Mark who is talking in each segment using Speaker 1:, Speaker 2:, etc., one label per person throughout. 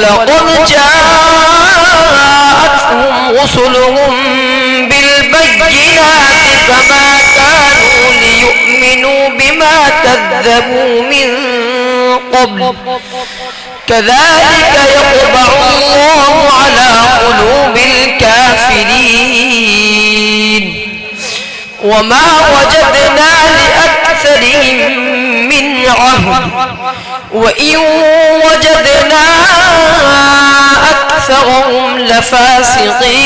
Speaker 1: ولقد جاءتهم رسلهم بالبينات فما كانوا ليؤمنوا بما كذبوا من قبل كذلك يطبع الله على قلوب الكافرين وما وجدنا لأكثرهم من عهد وإن وجدنا أكثرهم لفاسقين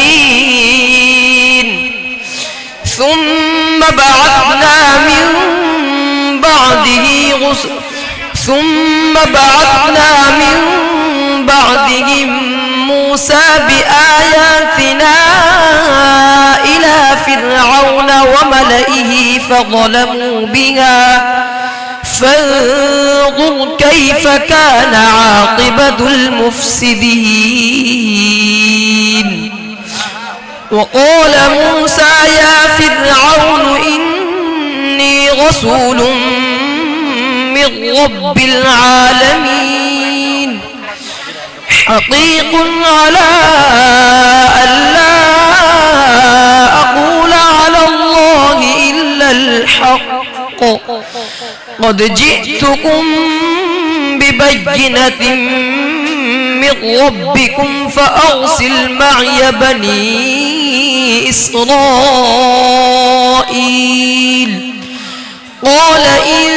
Speaker 1: ثم بعثنا من بعدهم موسى بآياتنا إلى فرعون وملئه فظلموا بها فانظر كيف كان عاقبة المفسدين وقال موسى يا فرعون إني رسول من رب العالمين حقيق على ألا أقول على الله إلا الحق قد جئتكم ببينة من ربكم فأرسل معي بني إسرائيل قال إن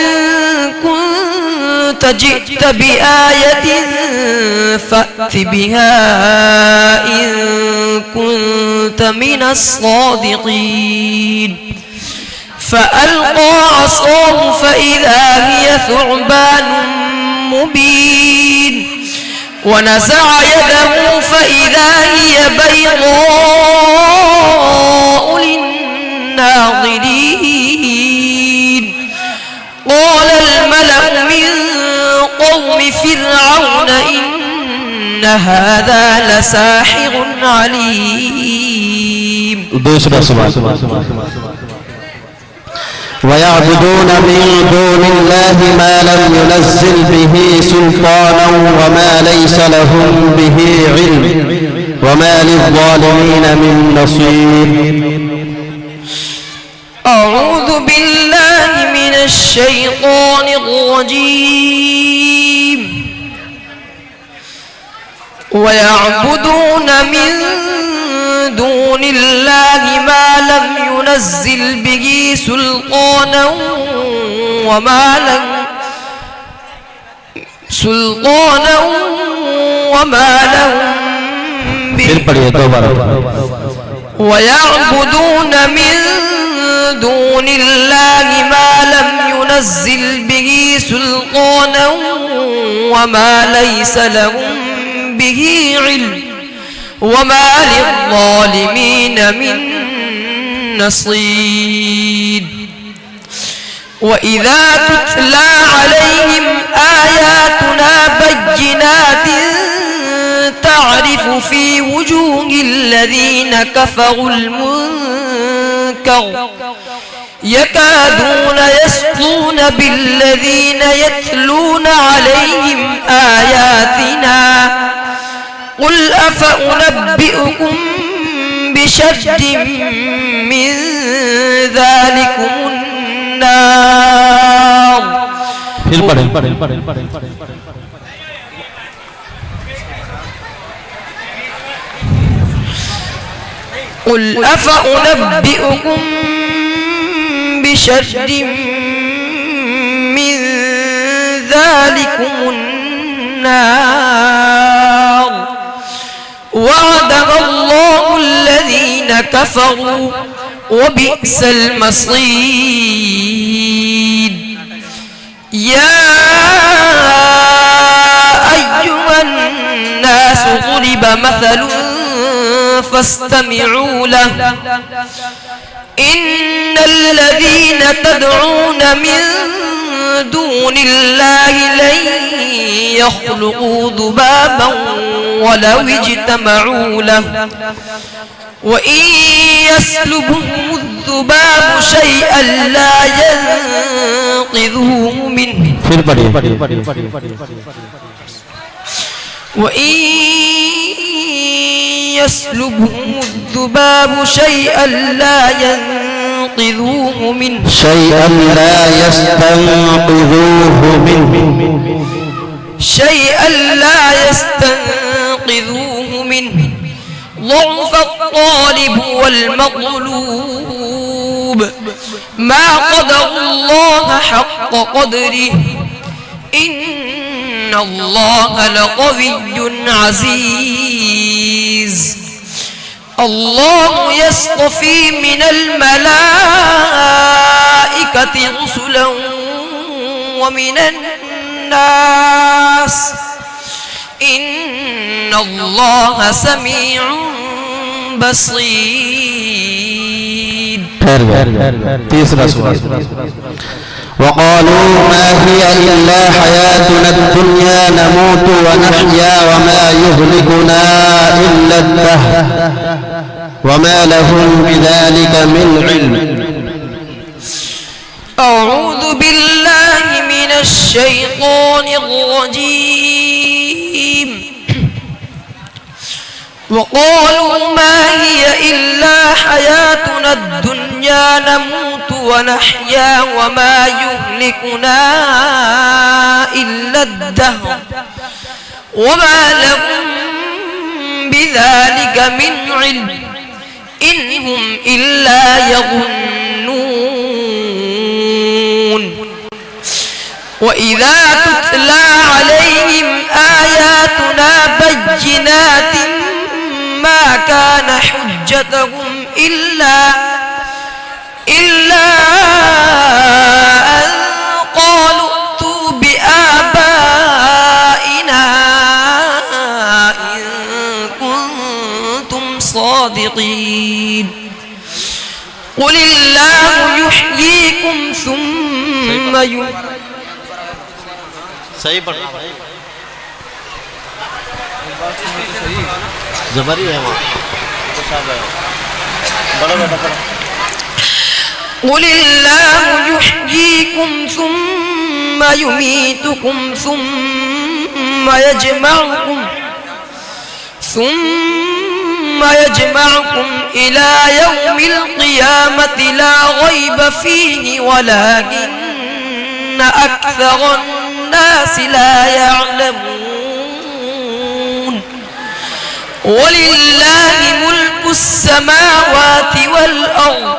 Speaker 1: كنت جئت بآية فأت بها إن كنت من الصادقين فألقى عصاه فإذا هي ثعبان مبين ونزع يده فإذا هي بيضاء للناظرين قال الملأ من قوم فرعون إن هذا لساحر عليم
Speaker 2: ويعبدون من دون الله ما لم ينزل به سلطانا وما ليس لهم به علم وما للظالمين من نصير.
Speaker 1: أعوذ بالله من الشيطان الرجيم. ويعبدون من دون الله ما لم ينزل به سلطانا وما لهم به ويعبدون من دون الله ما لم ينزل به سلطانا وما ليس لهم به علم وما للظالمين من نصير. وإذا تتلى عليهم آياتنا بينات تعرف في وجوه الذين كفروا المنكر يكادون يسطون بالذين يتلون عليهم آياتنا قل أفأنبئكم بشر من ذلكم النار قل أفأنبئكم بشر من ذلكم النار وعدها الله الذين كفروا وبئس المصير. يا أيها الناس ضرب مثل فاستمعوا له إن الذين تدعون من دون الله لن يخلقوا ذبابا ولو اجتمعوا له وإن يسلبهم الذباب شيئا لا ينقذوه منه
Speaker 3: وإن يسلبهم الذباب شيئا لا ينقذوه منه
Speaker 2: شيئا لا يستنقذوه منه
Speaker 3: شيئا لا يستنقذوه منه ضعف الطالب والمطلوب ما قدر الله حق قدره إن الله لقوي عزيز الله يصطفي من الملائكة رسلا ومن الناس إن الله سميع بصير.
Speaker 2: تیسرا سوال. وقالوا ما هي إلا حياتنا الدنيا نموت ونحيا وما يهلكنا إلا الدهر وما لهم بذلك من علم.
Speaker 3: أعوذ بالله من الشيطان الرجيم. وقالوا ما هي إلا حياتنا الدنيا نموت ونحيا وما يهلكنا إلا الدهر وما لهم بذلك من علم إن هم إلا يظنون. وإذا تتلى عليهم آياتنا بينات ما كان حجتهم إلا أن قالوا ائتوا بآبائنا إن كنتم صادقين. قل الله يحييكم ثم
Speaker 2: صحیح پڑھنا زبری ہے وہاں بڑا بیٹا پڑھا.
Speaker 3: قل الله يحييكم ثم يميتكم ثم يجمعكم إلى يوم القيامة لا ريب فيه ولكن أكثر الناس لا يعلمون. ولله ملك السماوات والأرض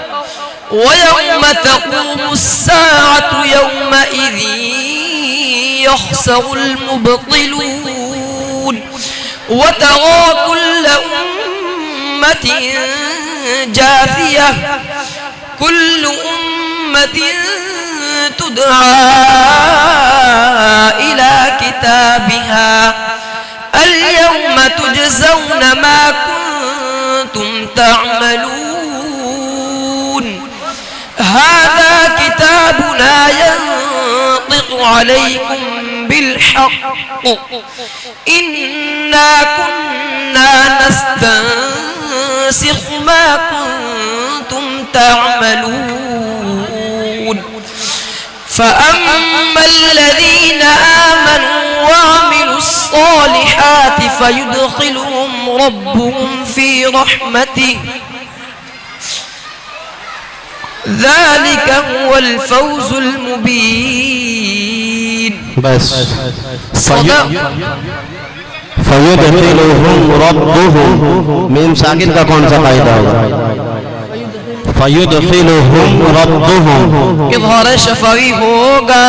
Speaker 3: ويوم تقوم الساعة يومئذ يخسر المبطلون. وترى كل أمة جاثية كل أمة تدعى إلى كتابها اليوم تجزون ما كنتم تعملون. هذا كتابنا ينطق عليكم بالحق إنا كنا نستنسخ ما كنتم تعملون. فأما الذين آمنوا وعملوا الصالحات فيدخلهم ربهم في رحمته ذلك هو الفوز المبين.
Speaker 2: بس فيدخلهم ربهم ميم ساكن کا کون سا قاعدہ ہوگا؟ فيدخلهم ربهم
Speaker 3: اظہار شفوی ہوگا.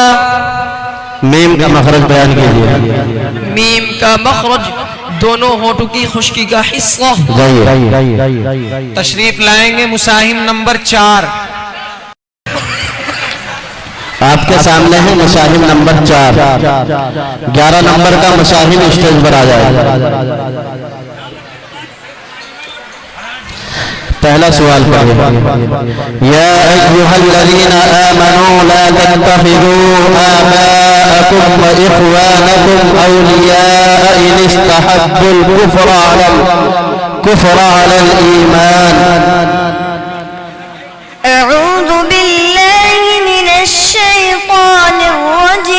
Speaker 2: میم کا مخرج بیان کیجئے.
Speaker 3: میم کا مخرج دونوں ہونٹوں کی خشکی کا حصہ.
Speaker 1: تشریف لائیں گے مساہم نمبر 4.
Speaker 2: آپ کے سامنے ہے مساہم نمبر 4. 11 نمبر کا مساہم اسٹیج پر آ جائے. پہلا سوال پڑھیں. یا ایھا الذین آمنوا لا تتخذوا آباءکم واخوانکم اولیاء ان استحبوا الكفر على الایمان.
Speaker 4: أعوذ بالله من الشيطان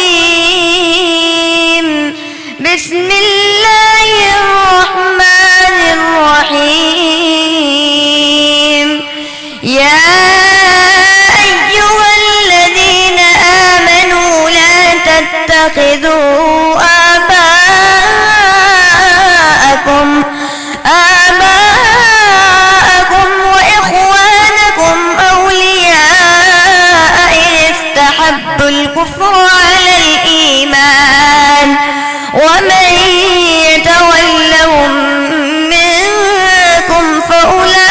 Speaker 4: الرجيم. بسم الله تتخذوا آباءكم وإخوانكم أولياء إن استحبوا الكفر على الإيمان ومن يتولهم منكم فأولئك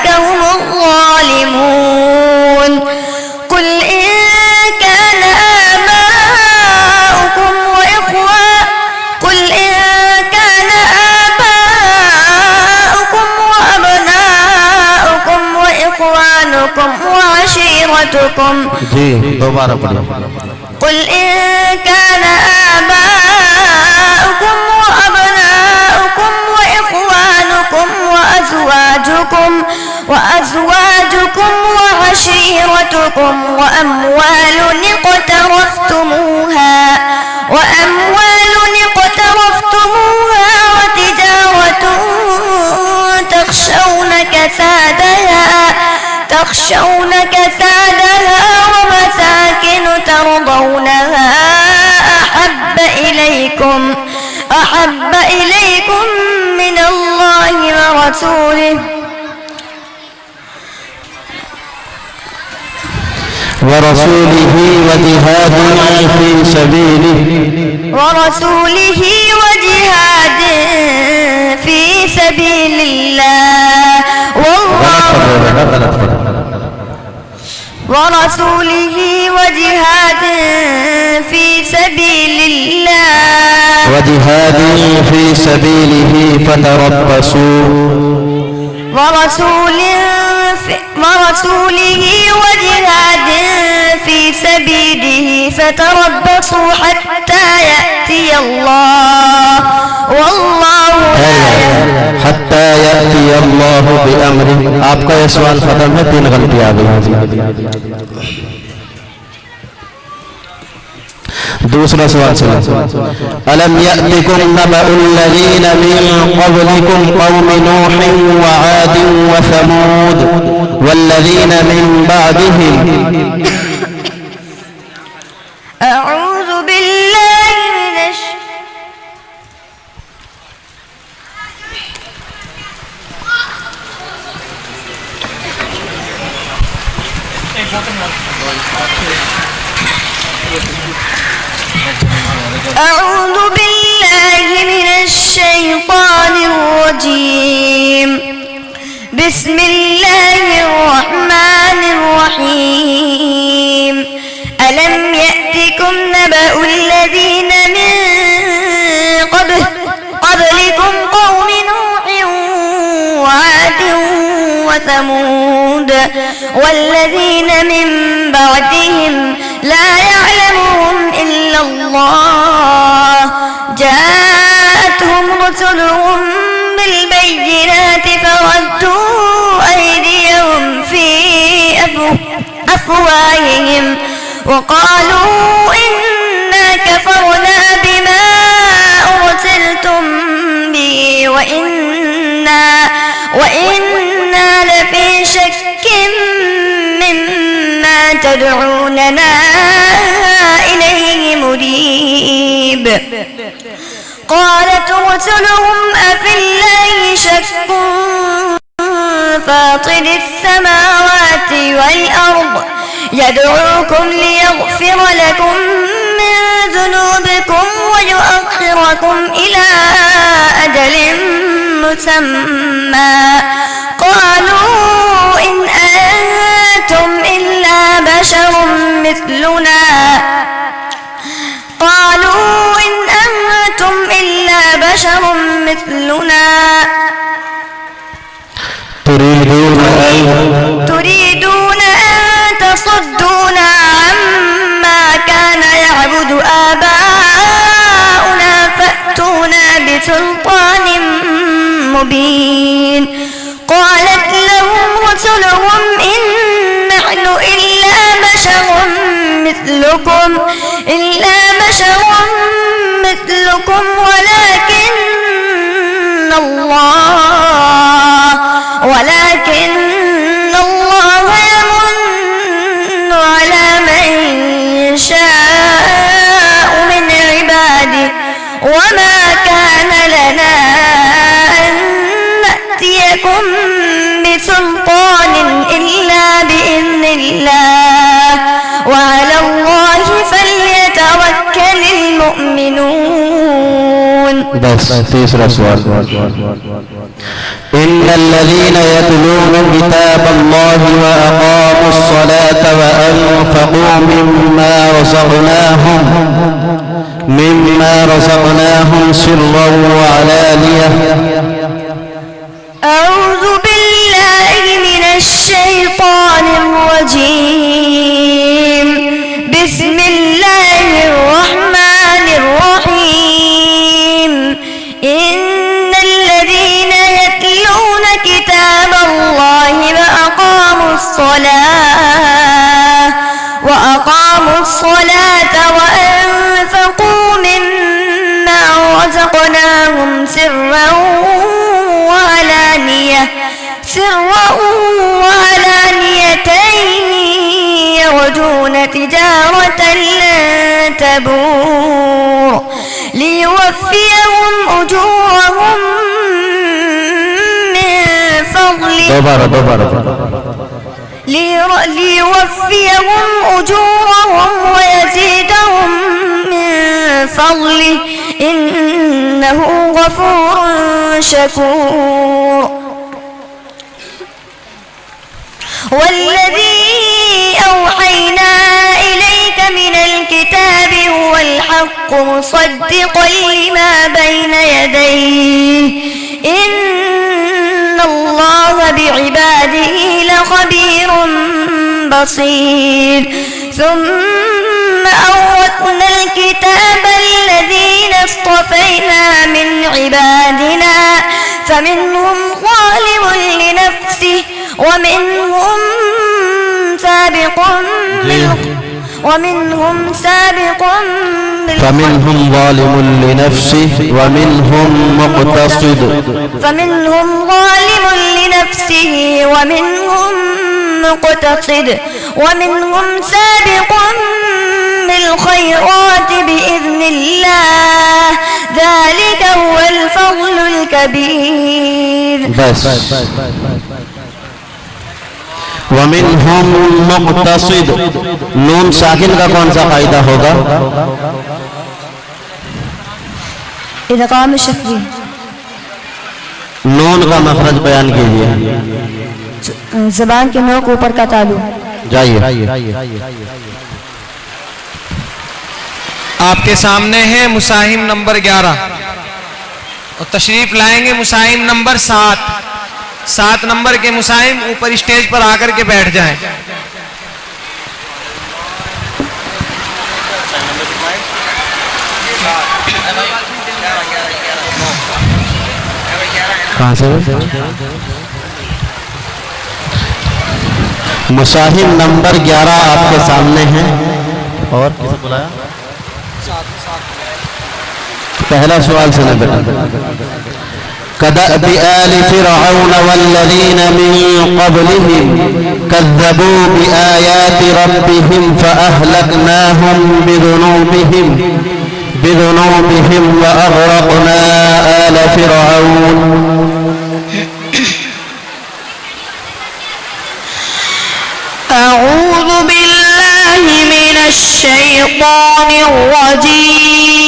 Speaker 4: هم الظالمون قل إن كان آباؤكم وأبناؤكم وإخوانكم وعشيرتكم قل إن كان آباؤكم وأبناؤكم وإخوانكم وأزواجكم وعشيرتكم وأموال اقترفتموها وتجارة تخشون كسادها ومساكن ترضونها أحب إليكم من الله ورسوله
Speaker 2: وجهاد في سبيله وجهاد في سبيله فتربصوا
Speaker 4: حتى يأتي الله والله
Speaker 2: حتى يأتي الله بأمره. आपका ये सवाल खत्म है, 3 गलती आ गई। दूसरा सवाल सुनो। अलम यअतिकुम नबअुल लज़ीना मिन क़ब्लिकुम क़ौमि नूह व आद व समूद वल्लज़ीना मिन बअदिहिम।
Speaker 4: أعوذ بالله من الشيطان الرجيم. بسم الله الرحمن الرحيم. ألم يأتكم نبأ الذين من قبلكم قوم نوح وعاد وثمود والذين من بعدهم لا يعلمهم إلا الله جاءتهم رسلهم بالبينات فردوا أيديهم في أفواههم وقالوا إنا كفرنا بما أرسلتم به وإنا لفي شك مما تدعوننا إليه مريب. قالت رسلهم أفي الله شك فاطر السماوات والأرض يدعوكم ليغفر لكم من ذنوبكم ويؤخركم إلى أجل مسمى قالوا إن أنتم إلا بشر مثلنا تريدون أن تصدونا عما كان يعبد آباؤنا فأتونا بسلطان مبين. قالت لهم رسلهم إن نحن إلا بشر مثلكم ولكن الله يمن على من يشاء يؤمنون.
Speaker 2: بس تیسرا سوال. إن الذين يتلون كتاب الله وأقاموا الصلاة وأنفقوا مما رزقناهم سرا وعلانية.
Speaker 4: أعوذ بالله من الشيطان الرجيم. بسم الله الرحمن الرحيم. إن الذين يتلون كتاب الله وأقاموا الصلاة وأنفقوا مما رزقناهم سرا وعلانية يرجون تجارة لن تبور ليوفيهم أجورهم من فضله ويزيدهم من فضله إنه غفور شكور. والذي أوحينا إليك من الكتاب هو الحق مصدقا لما بين يديه إن الله بعباده لخبير بصير. ثم أورثنا الكتاب الذين اصطفينا من عبادنا فمنهم ظالم لنفسه ومنهم
Speaker 2: فمنهم ظالم لنفسه ومنهم مقتصد ومنهم سابق بالخيرات بإذن الله ذلك هو الفضل الكبير. بس ومنهم मुक़्तसिद. नून साकिन का कौन सा कायदा होगा?
Speaker 4: इदगाम शफ़वी.
Speaker 2: नून का मखरज बयान कीजिए.
Speaker 4: ज़बान के नोक ऊपर का तालु.
Speaker 2: जाइए.
Speaker 1: आपके सामने है मुसाहिम नंबर 11 और तशरीफ लाएंगे मुसाहिम नंबर 7 नंबर के मुसाहिम ऊपर स्टेज पर आकर के बैठ जाएं।
Speaker 2: कहाँ से? मुसाहिम नंबर 11 आपके सामने है। और किसे बुलाया? पहला सवाल सुने बेटा. كدأب آل فرعون والذين من قبلهم كذبوا بآيات ربهم فأهلكناهم بذنوبهم وأغرقنا آل فرعون.
Speaker 4: أعوذ بالله من الشيطان الرجيم.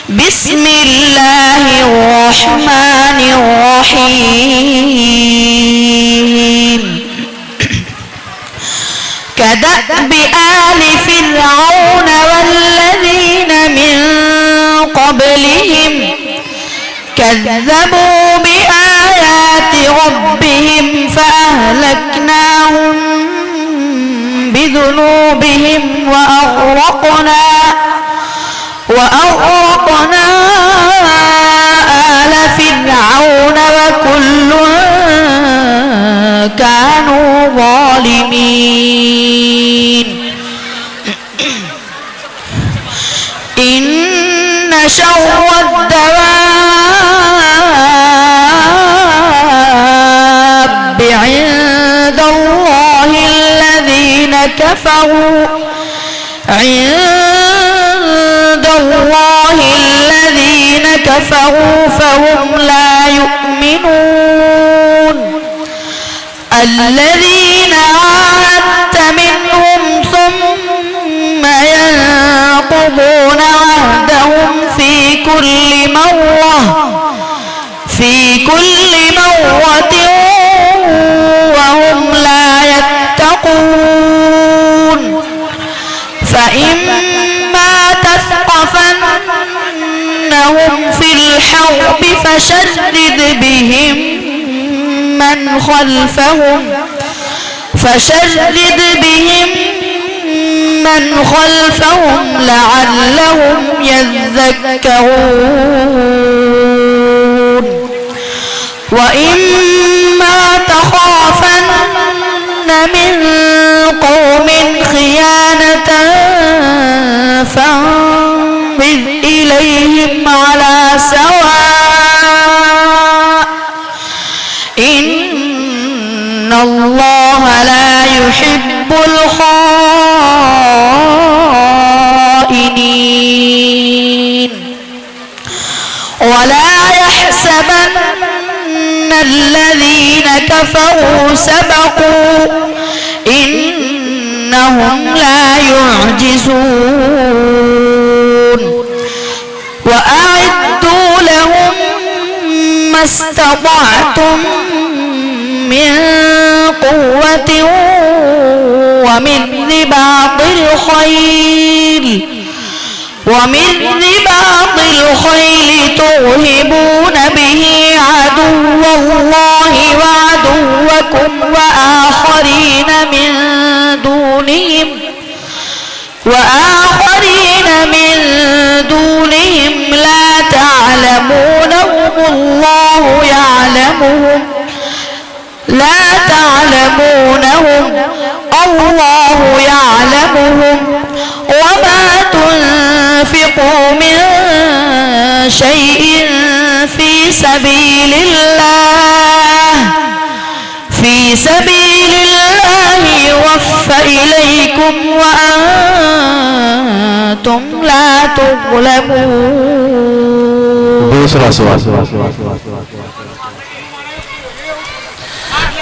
Speaker 4: بسم الله الرحمن الرحيم. كدأب آل فرعون والذين من قبلهم كذبوا بآيات ربهم فأهلكناهم بذنوبهم وأغرقنا آل فرعون وكل كانوا ظالمين. إن شر الدواب عند الله الذين كفروا فهم لا يؤمنون. الذين عاهدت منهم ثم ينقضون
Speaker 5: ينقضون عهدهم في كل مرة وهم لا يتقون فإما تثقفنهم في الحرب فشرد بهم من خلفهم لعلهم يذكرون وإما تخافن من قوم خيانة فانبذ إليهم على سواء إن الله لا يحب الخائنين ولا يحسبن الذين كفروا سبقوا إنهم لا يعجزون وأعدوا لهم ما استطعتم من قوة ومن رباط الخيل ترهبون به عدو الله وعدوكم وآخرين من دونهم لا تعلمونهم الله يعلمهم وما تنفقوا من شيء في سبيل الله يوفى إليكم وأنتم لا تظلمون.
Speaker 2: दूसरा सवाल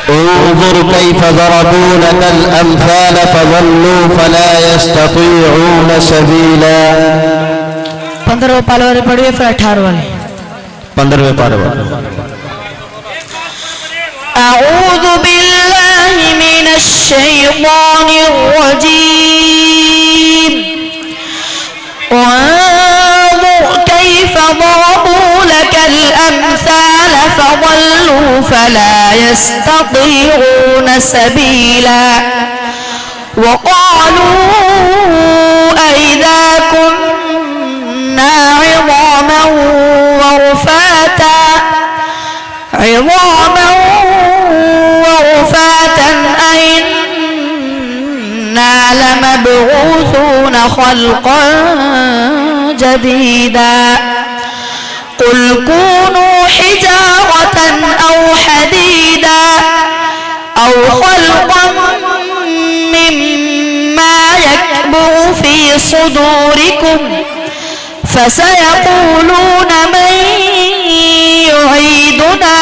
Speaker 2: انظر كيف ضربوا لك الأمثال فضلوا فلا يستطيعون سبيلا.
Speaker 5: 15वें पाले वाले पढ़िए फिर 18 वाले.
Speaker 2: 15वें पाले वाले.
Speaker 5: أعوذ بالله من الشيطان الرجيم. وانظر كيف ضربوا لك الأمثال فضلوا فلا يستطيعون سبيلا. وقالوا أئذا كنا عظاما ورفاتا أئنا لمبعوثون خلقا جديدا. قل كونوا حجارة أو حديدا أو خلقا مما يكبر في صدوركم فسيقولون من يعيدنا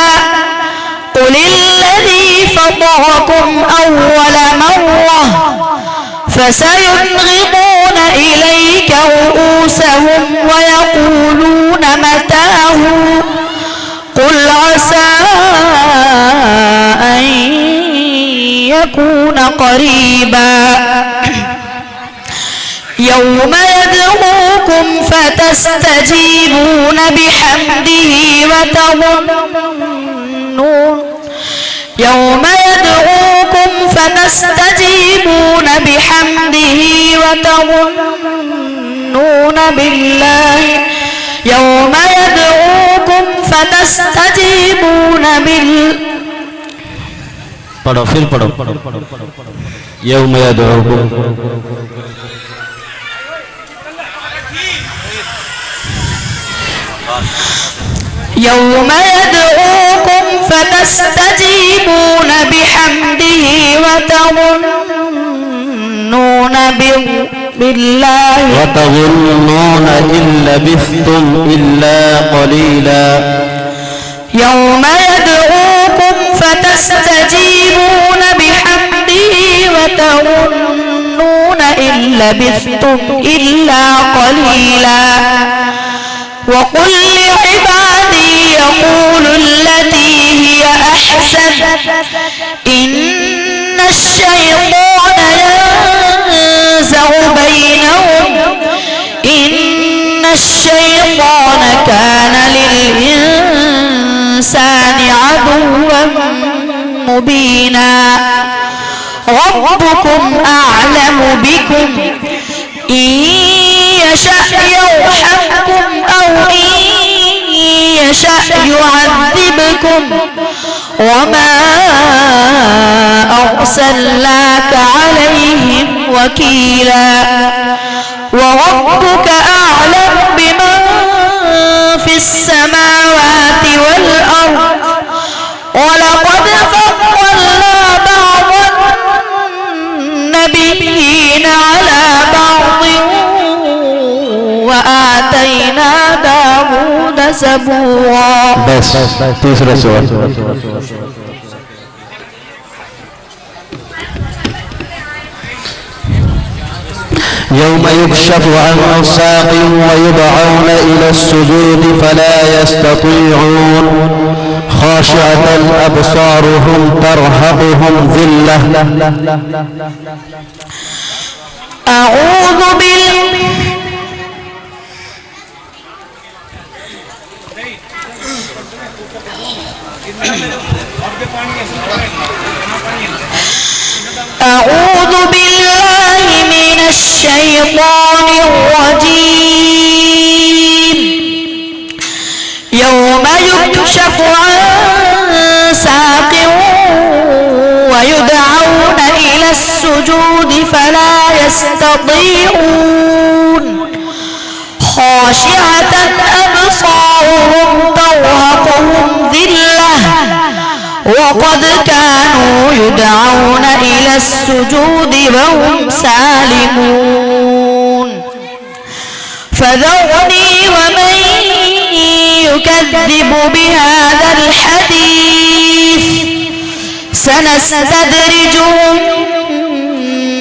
Speaker 5: قل الذي فطركم أول مرة فسينغضون إليك رؤوسهم ويقولون متاه قل عسى أن يكون قريبا. يوم يدعوكم فتستجيبون بحمده وتظنون بالله يوم يدعوكم فتستجيبون
Speaker 2: पढ़ो फिर पढ़ो यौम यदऊकुम
Speaker 5: يوم يدعوكم فتستجيبون بحمده وتظنون بالله
Speaker 2: وتظنون إن لبثتم إلا قليلا.
Speaker 5: يوم يدعوكم فتستجيبون بحمده وتظنون فإن لبثتم إلا قليلا وقل لعبادي يقولوا التي هي أحسن إن الشيطان ينزغ بينهم إن الشيطان كان للإنسان عدوا مبينا ربكم أعلم بكم إن يشأ يرحمكم أو إن يشأ يعذبكم وما أرسلناك عليهم وكيلا وربك أعلم بمن في السماوات والأرض ولقد فضلنا بعض النبيين على بعض وآتينا داود زبورا.
Speaker 2: بس तीसरा सवाल يوم يكشف عن ساق ويدعون إلى السجود فلا يستطيعون خاشعة أبصارهم ترهقهم ذلة.
Speaker 5: أعوذ بالله من الشيطان الرجيم. يوم يكشف عن ساق ويدعون إلى السجود فلا يستطيعون خاشعة أبصارهم ترهقهم ذلة وقد كانوا يدعون إلى السجود وهم سالمون. فذرني ومن يكذب بهذا الحديث سنستدرجهم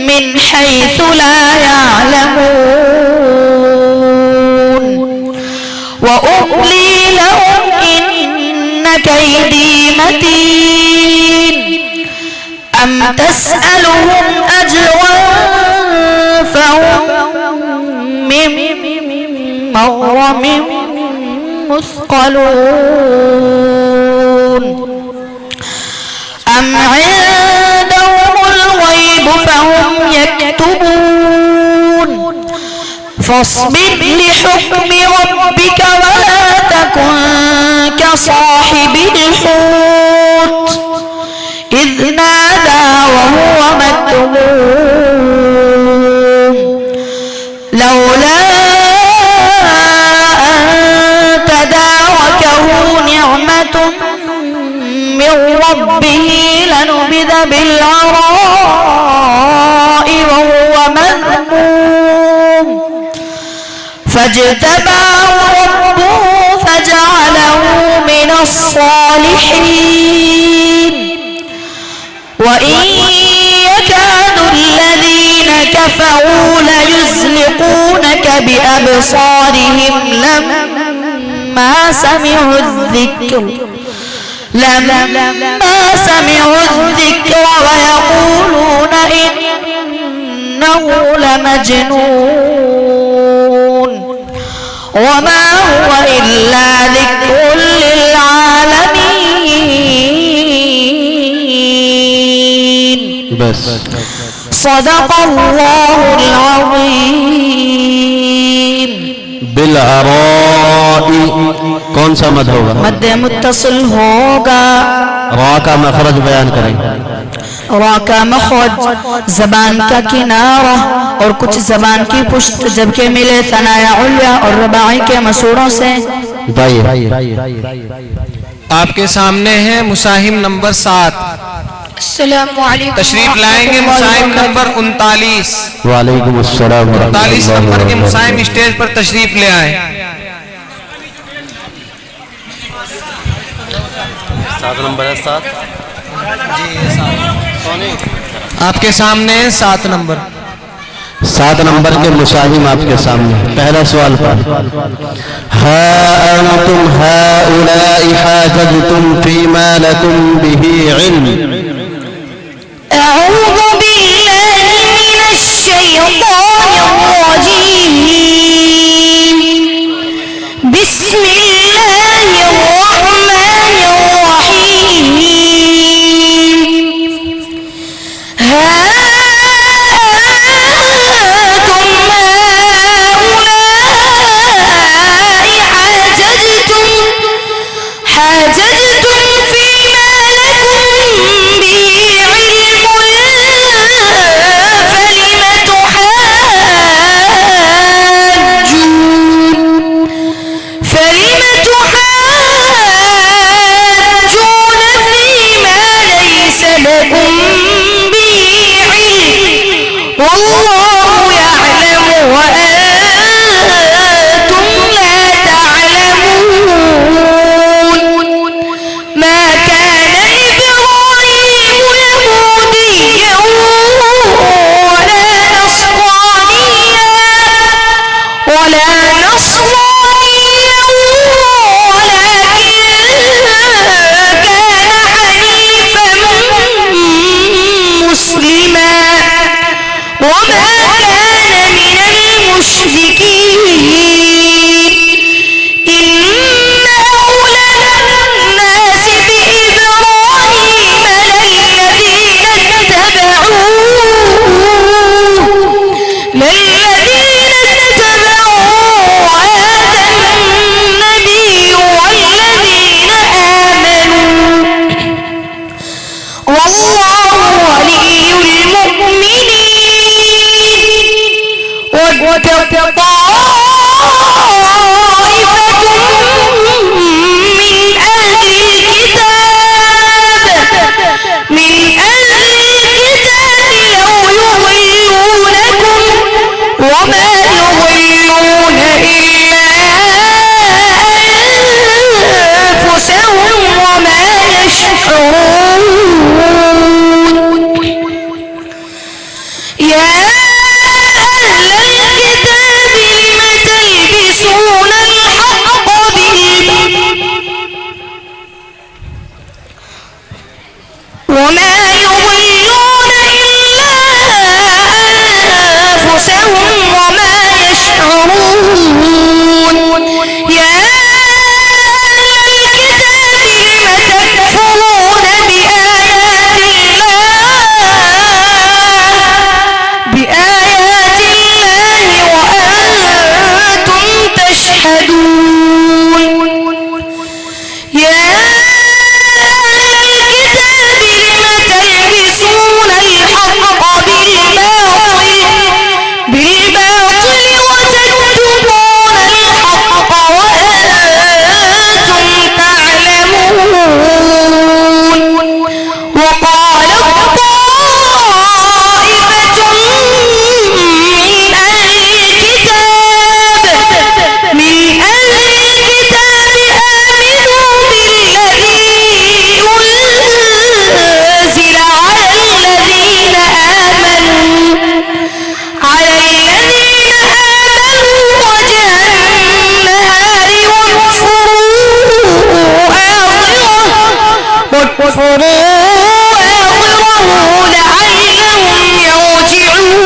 Speaker 5: من حيث لا يعلمون وأملي لهم إن كيدي متين. أم تسألهم أجرا فهم من مغرم مثقلون أم عندهم الغيب فهم يكتبون. فاصبر لحكم ربك ولا تكن كصاحب الحوت إذ نادى وهو مكذوب لولا أن تداركه نعمة من ربه لنبذ بالعراء وهو مذموم فاجتباه ربه فجعله من الصالحين. وإن يكاد الذين كفروا ليزلقونك بأبصارهم لما سمعوا الذكر ويقولون إنه لمجنون وما هو إلا ذكر للعالمين.
Speaker 2: بس
Speaker 5: صدق الله العظيم.
Speaker 2: बिलअराई कौन सा मद होगा?
Speaker 5: मद मुत्तसिल होगा।
Speaker 2: रा का मखरज बयान करें।
Speaker 5: रा का मखरज जबान का किनारा और कुछ जबान की पुश्त जबकि मिले तनाया उल्या और रबाई के मसूरों से।
Speaker 1: आपके सामने है मुसाहिम नंबर 7। तशरीफ लाएंगे मुसाहिम नंबर 39।
Speaker 2: वालेकुम अस्सलाम।
Speaker 1: 39 नंबर के मुसाहिम स्टेज पर तशरीफ ले आए।
Speaker 2: 7 नंबर है 7
Speaker 1: आपके सामने है 7 नंबर।
Speaker 2: 7 नंबर के मुसाहिम आपके सामने। पहला सवाल पर हा अंतुम हाउलाई हाजजतुम फीमा लकुम बिही इल्म।
Speaker 5: أعوذ بالله من الشيطان الرجيم بسم الله الرحمن الرحيم ها أنتم هؤلاء حاججتم فيما لكم به علم فلم تحاجون فيما ليس لكم به علم والله يعلم وأنتم لا تعلمون ما كان إبراهيم يهوديا ولا نصرانيا ولكن كان حنيفا مسلما وما كان من المشركين إن أولى الناس بإبراهيم للذين اتبعوه هذا النبي والذين آمنوا والله ولي المؤمنين ود طائفة من أهل الكتاب لو يضلونكم وما يضلون إلا أنفسهم وما يشعرون يا أهل الكتاب لم تلبسون الحق وما يضلون إلا أنفسهم وما يشعرون يا أهل الكتاب لم تكفرون بآيات الله وأنتم تشهدون يا أهل الكتاب لم تلبسون الحق بالباطل وتكتمون الحق وأنتم تعلمون وقالت طائفة من أهل الكتاب آمنوا بالذي أنزل على الذين آمنوا وجه النهار واكفروا آخره لعلهم يرجعون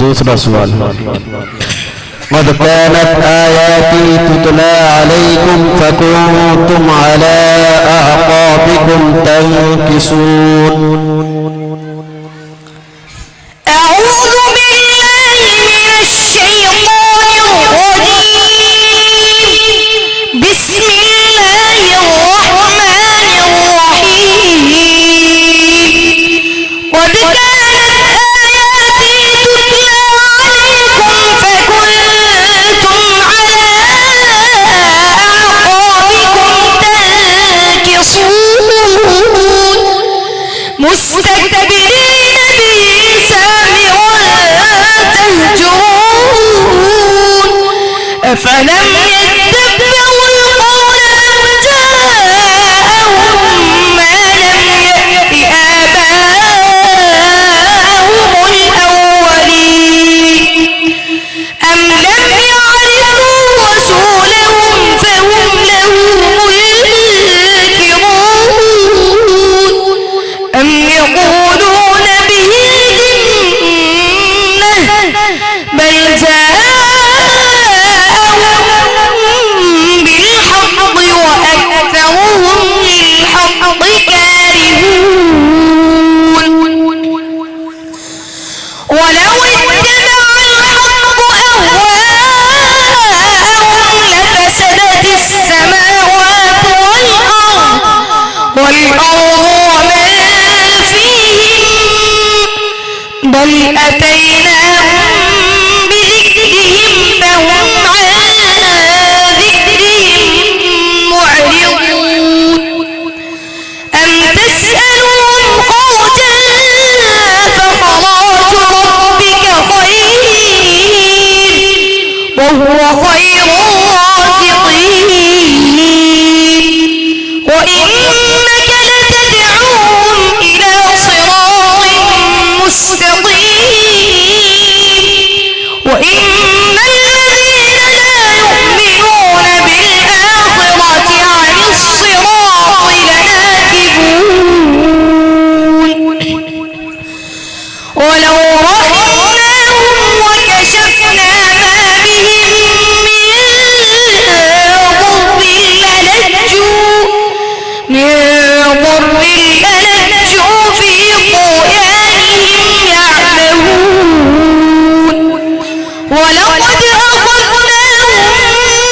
Speaker 2: दूसरा सवाल قد كانت آياتي تتلى عليكم فكنتم على أعقابكم تنكصون
Speaker 5: أعوذ بالله من الشيطان الرجيم بسم الله الرحمن الرحيم قد كانت آياتي تتلى عليكم فكنتم على أعقابكم تنكصون بل أتيناهم بذكرهم فهم عن ذكرهم معرضون أم تسألهم خرجا فخراج ربك خير وهو خير الرازقين وإنك لتدعوهم إلى صراط مستقيم وإن الذين لا يؤمنون بالآخرة عن الصراط لناكبون ولو رحمناهم وكشفنا ما بهم من ضر للجوا في طغيانهم يعمهون ولقد أخذناهم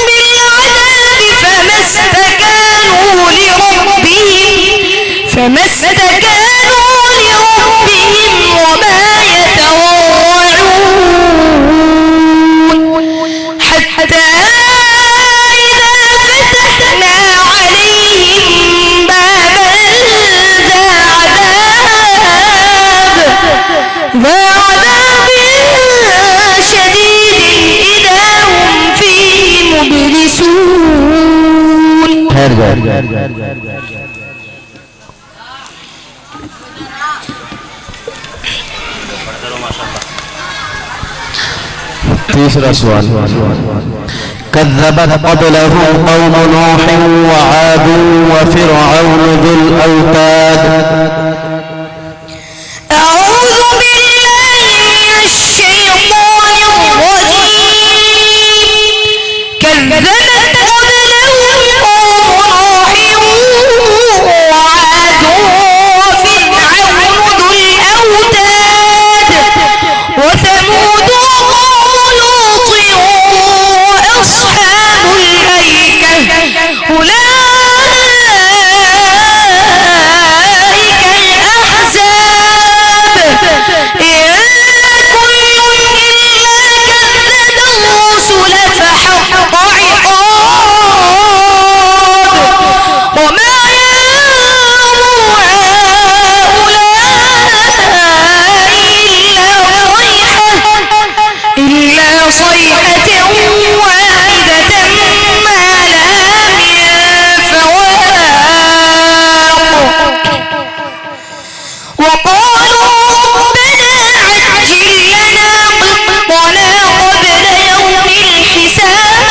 Speaker 5: بالعذاب فما استكانوا لربهم وما يتضرعون حتى إذا فتحنا عليهم بابا ذا عذاب شديد إذا هم فيه مبلسون
Speaker 2: तीसरा सवाल कذبت قبلهم قوم نوح وعاد وفرعون ذو الأوتاد
Speaker 5: أعوذ بالله من الشيطان الرجيم كذبت قبلهم قوم نوح وعاد وفرعون ذو الأوتاد وثمود وقوم لوط وأصحاب الأيكة أولئك الأحزاب إن كل إلا كذب الرسل فحق عقاب وما ينظر هؤلاء إلا صيحة واحدة ما لها من فواق وقالوا ربنا عجل لنا قطنا قبل يوم الحساب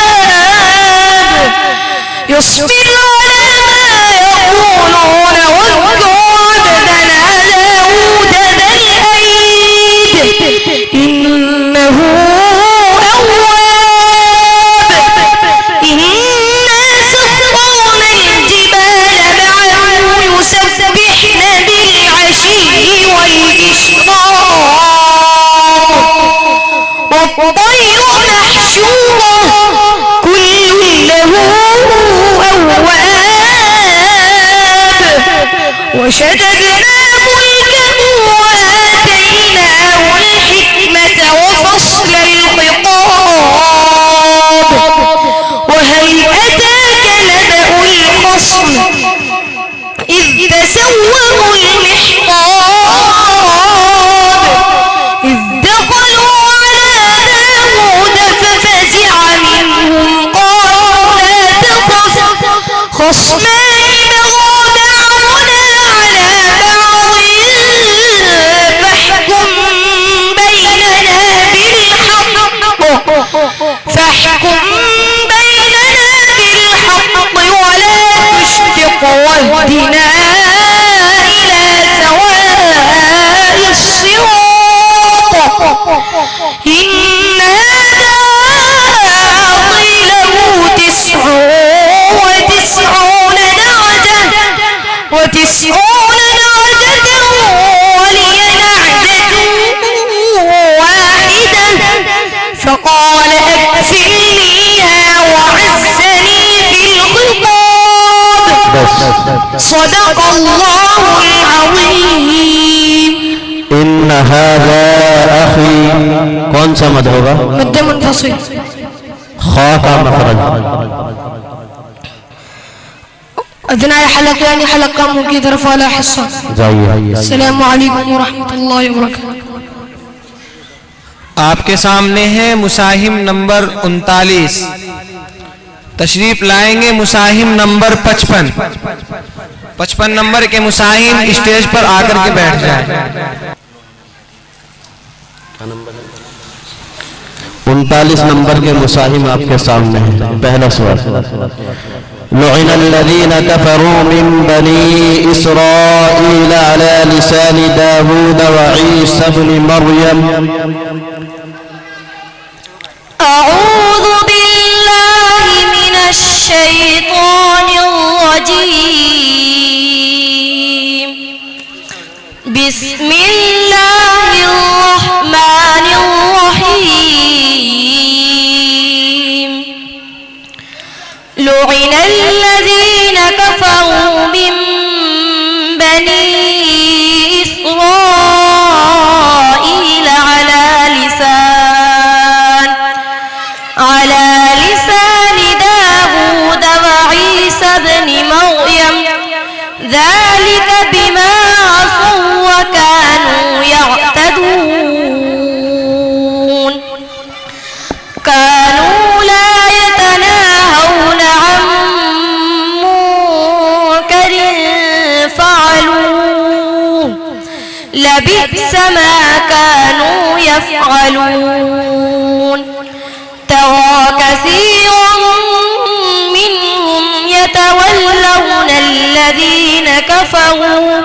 Speaker 5: يصبر على ما يقولون واذكر عبدنا داود ذا الأيد إنه أواب إنا سخرنا الجبال معه يسبحن بالعشي والإشراق والطير محشورة كل له أواب وشددنا ملكه وآتيناه الحكمة وفصل الخطاب وهل أتاك نبأ الخصم إذ تسووا المحراب إذ دخلوا على داود ففزع منهم قالوا لا تخف خصمان بغى بعضنا على بعض فاحكم بيننا بالحق ولا تشفق واهدنا إلى سواء الصراط إن هذا أخي له 99 درجة ولي نعجة واحدة فقال أكفلنيها وعزني في الخطاب صدق الله العظيم
Speaker 2: इन हाज़ा अखी, कौन सा मद होगा?
Speaker 3: मद्दे मुनफसिल।
Speaker 2: खा का मखरज
Speaker 3: अदनाए हलक यानी हलक का मुंह की तरफ वाला हिस्सा।
Speaker 2: जाइए।
Speaker 3: अस्सलामु अलैकुम व रहमतुल्लाहि व बरकातहू।
Speaker 1: आपके सामने है मुसाहिम नंबर 39। तशरीफ लाएंगे मुसाहिम नंबर 55। 55 नंबर के मुसाहिम स्टेज पर आकर के बैठ जाएं।
Speaker 2: 39 नंबर के मुसाहिम आपके सामने है। पहला सवाल, लुइन अल्लज़ीना कफ़रू मिन बनी इस्राईल अला लिसान दाऊद व ईसा इब्न मरियम।
Speaker 6: अऊज़ु बिल्लाहि मिनश शैतानिर रजीम। बिस्मिल्लाहिर रहमानिर रहीम। लुइन अल्लज़ीना कफ़रू मिन बनी इस्राईल अला लिसान दाऊद व ईसा इब्न मरियम। ذلك بما عصوا وكانوا يعتدون। كانوا لا يتناهون عن منكر فعلوه لبئس ما كانوا يفعلون. ترى كثيرا منهم يتولون الذين كفروا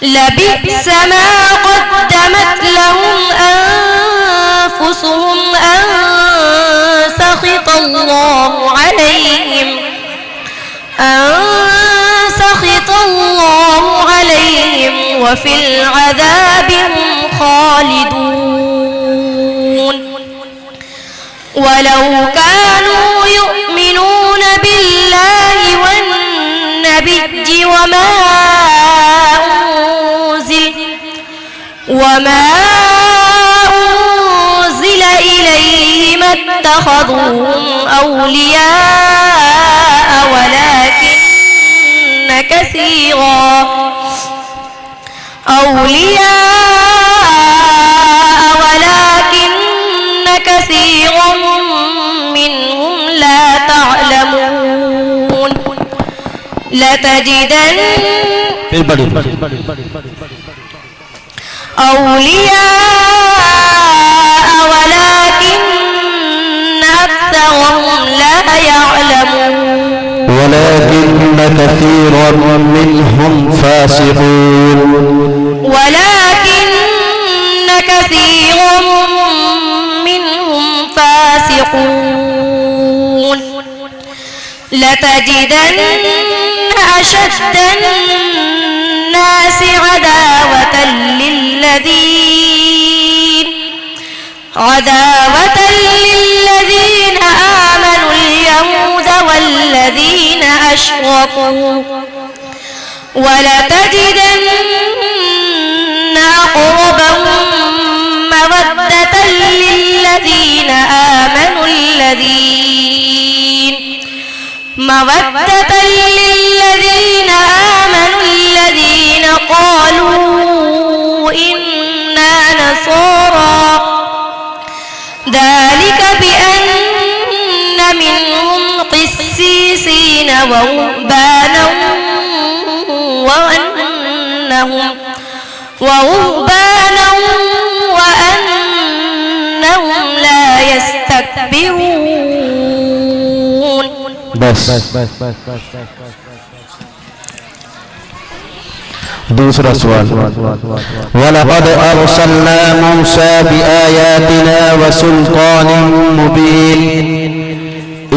Speaker 6: لبئس ما قدمت لهم أنفسهم أن سخط الله عليهم وفي العذاب هم خالدون. ولو كانوا يؤمنون بالله والنبي وما أنزل إليه ما اتخذوهم أولياء ولكن كثيرا منهم لا تعلمون. لتجدن أولياء ولكن أكثرهم لا يعلمون.
Speaker 2: ولكن كثيرا منهم فاسقون.
Speaker 6: لتجدن أشد الناس عداوة للذين آمنوا اليهود والذين أشركوا ولتجدن أقربهم مودة للذين آمنوا الذين قالوا إنا نصارى. ذلك بأن منهم قسيسين ورهبانا وأنهم لا يستكبرون.
Speaker 2: बस दूसरा सवाल, वलक़द अरसलना मूसा बिआयातिना वसुल्तान मुबीन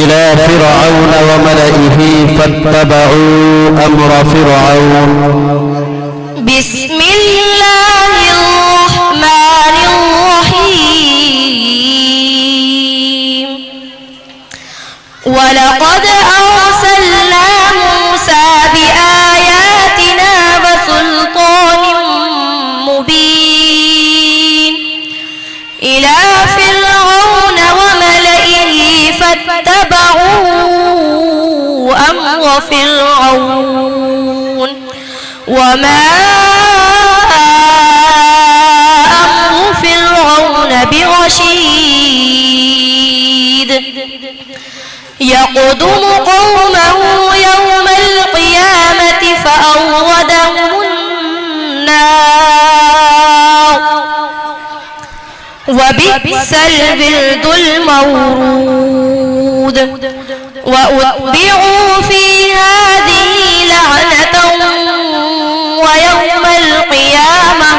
Speaker 2: इला फ़िरऔन वमलइही फत्तबऊ अम्र फ़िरऔन।
Speaker 6: बिस्मिल्लाहिर रहमानिर रहीम। वलक़द अरसलना मूसा बिआयातिना वसुल्तान فرعون وما أمر فرعون برشيد يقدم قومه يوم القيامة فأوردهم النار وبئس الورد المورود وأتبعوا في هذه لعنة ويوم القيامة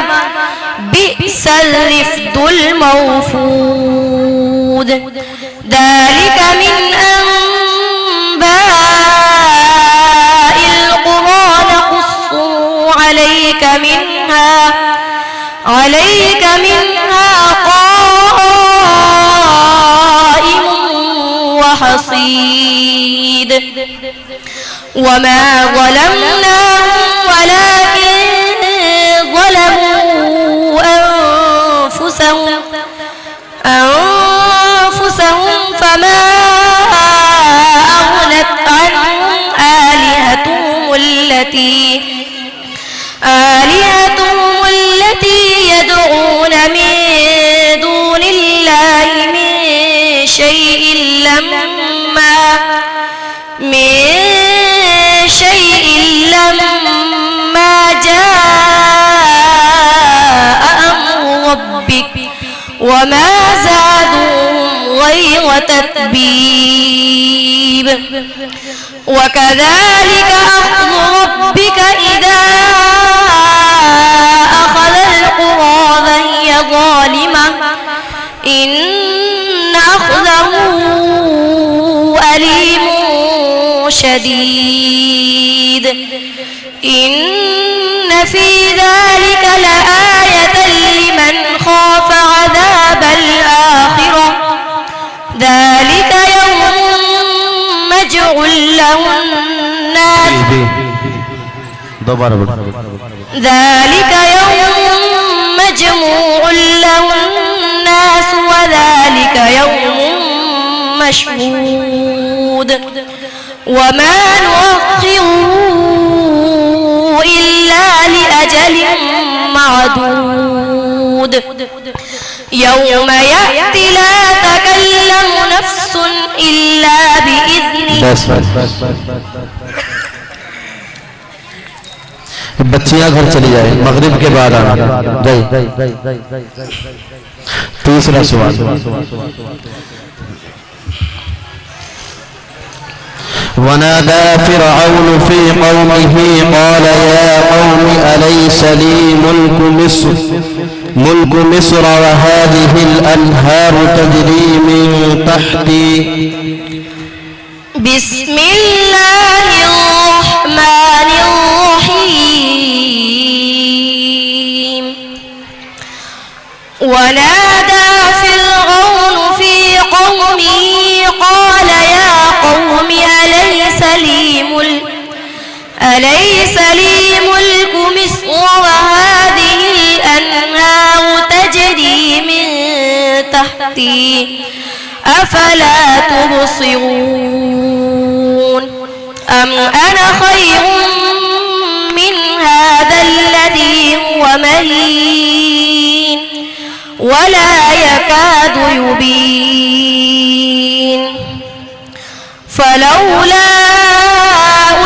Speaker 6: بئس الرفد المرفود ذلك من أنباء القرى نقصه عليك منها قائم وحصيد وما ظلمناهم ولكن ظلموا أنفسهم فما أغنت عنهم آلهتهم التي يدعون من دون الله من شيء لما جاء أمر ربك وما زادوهم غير تتبيب وكذلك أخذ ربك إذا أخذ القرى وهي ظالمة إن أخذه أليم شديد إن في ذلك لآية لمن خاف عذاب الآخرة ذلك يوم مجعول له الناس ذلك يوم مجموع له الناس وذلك يوم مشهود وما نؤخره إلا لأجل معدود يوم يأتي لا تكلم نفس إلا بإذنه
Speaker 2: बच्चियां घर चली जाए मगरिब के बाद आना गई तीसरा सवाल ونادى فرعون في قومه قال يا قوم أليس لي ملك مصر وهذه الأنهار تجري من تحتي
Speaker 6: بسم الله الرحمن الرحيم ونادى فرعون في قومه قال يا قوم أليس لي ملك مصر وهذه الأنهار تجري من تحتي أفلا تبصرون أم أنا خير من هذا الذي هو مهين ولا يكاد يبين فلولا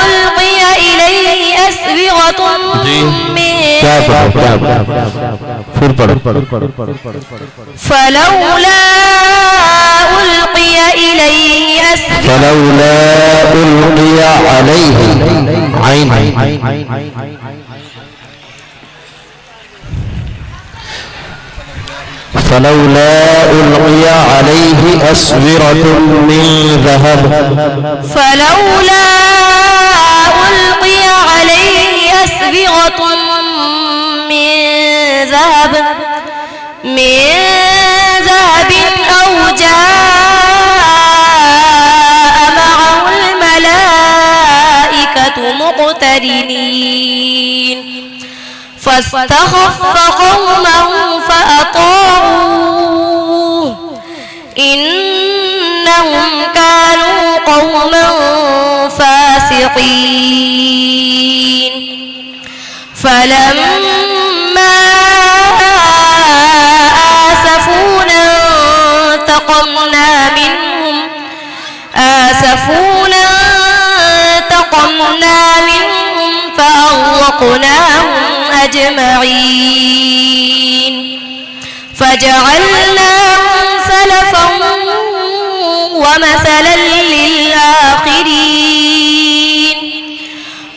Speaker 6: ألقي إليه أسورة من فلولا ألقي عليه عين
Speaker 2: فلولا ألقي عليه أسورة من ذهب
Speaker 6: أو جاء معه الملائكة مقترنين فاستخف قومه فأطاعوه إنهم كانوا قوما فاسقين فلما آسفونا انتقمنا منهم فأغرقناهم أجمعين فجعلناهم سلفا ومثلا للآخرين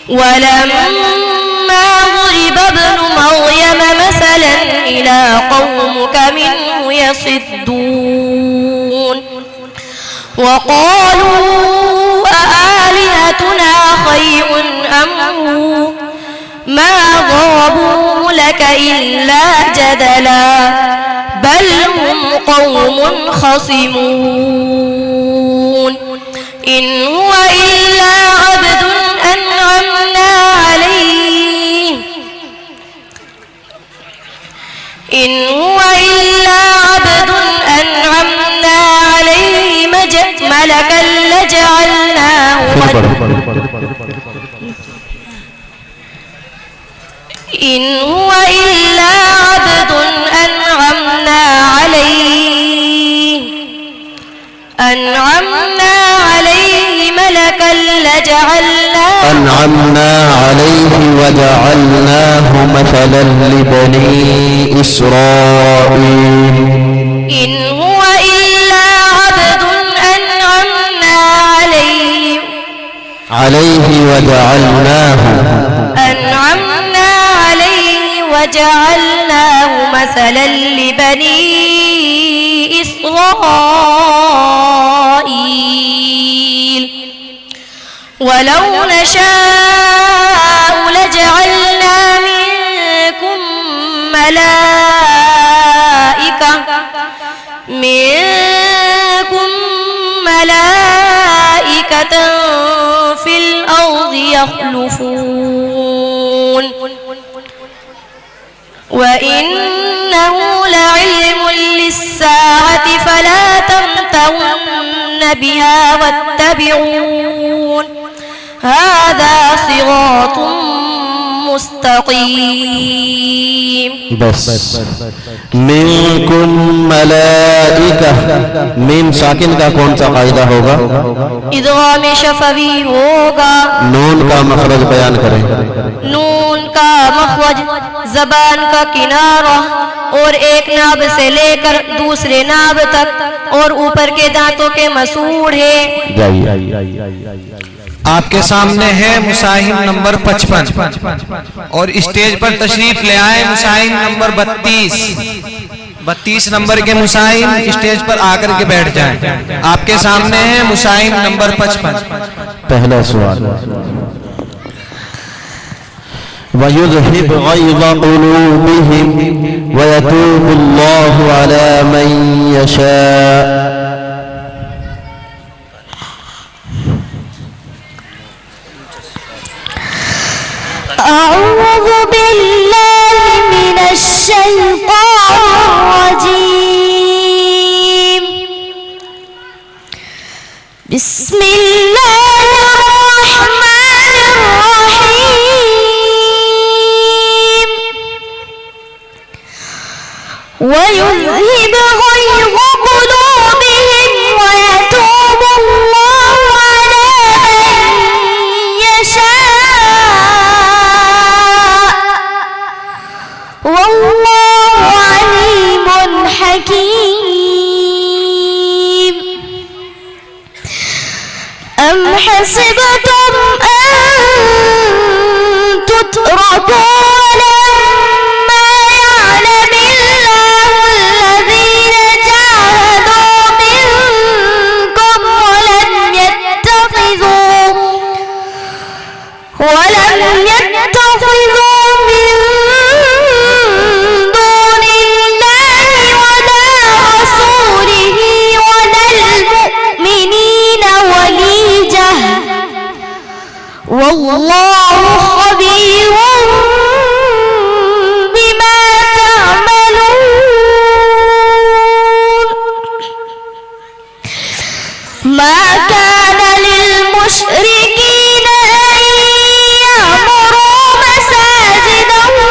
Speaker 6: ولما ضرب ابن مريم مثلا إلى قومك منه يصدون وقالوا أآلهتنا خير أم هو ما ضربوا لك إلا جدلا بل هم قوم خصمون إن هو إلا عبد أنعمنا عليه ملكا لجعلناه إن هو إلا عبد أنعمنا عليه ملكا لجعلناه
Speaker 2: أنعمنا عليه وجعلناه مثلا لبني إسرائيل
Speaker 6: إن هو إلا عبد أنعمنا
Speaker 2: عليه
Speaker 6: وجعلناه مثلا لبني إسرائيل ولو نشاء لجعلنا منكم ملائكة في الأرض يخلفون وإنه لعلم للساعة فلا تمترن بها واتبعون هذا صراط مستقيم
Speaker 2: بس منكم ملائكة मीम साकिन का कौन सा कायदा होगा
Speaker 6: इदगाम शफवी होगा
Speaker 2: नून का मखरज बयान करें
Speaker 6: नून का मखरज जबान का किनारा और एक नाब से लेकर दूसरे नाब तक और ऊपर के दांतों के मसूड़े
Speaker 1: आपके सामने है मुसाहिम नंबर 55 और स्टेज पर तशरीफ ले आए मुसाहिम नंबर 32 नंबर के मुसाहिम स्टेज पर आकर के बैठ जाएं। आपके सामने है मुसाहिम नंबर 55।
Speaker 2: पहला सवाल वयुज़हिब ग़ैज़ क़ुलूबिहिम वयतूबुल्लाहु अला मन यशा
Speaker 4: أعوذ بالله من الشيطان الرجيم بسم الله الرحمن الرحيم ويذهب غيظ قلوبهم ويتوب الله على من يشاء والله عليم حكيم أم حسبتم أن تتركوا ولما يعلم الله الذين جاهدوا منكم ولم يتخذوا من دون الله ولا رسوله ولا المؤمنين وليجة والله خبير بما تعملون ما كان للمشركين أن يعمروا مساجد الله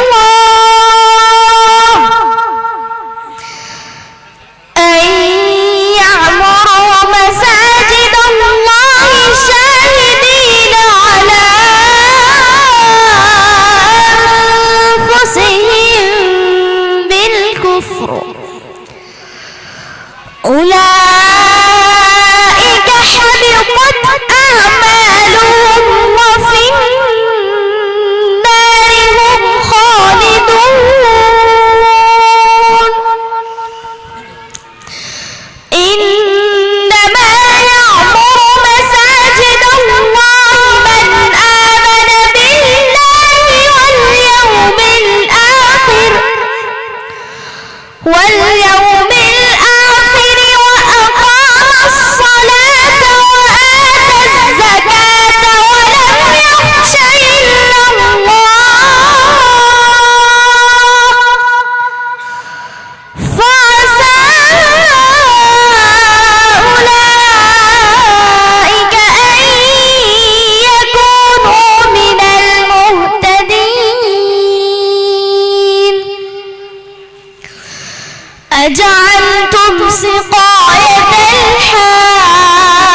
Speaker 7: أجعلتم سقاية الحاج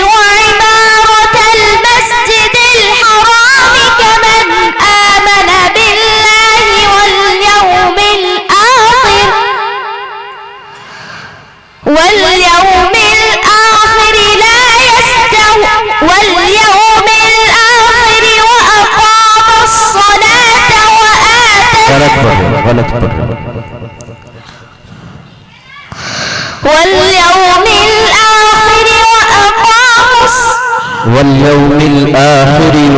Speaker 7: وعمارة المسجد الحرام كمن آمن بالله واليوم الآخر لا يستوي وأقام الصلاة وآتى
Speaker 2: واليوم الآخر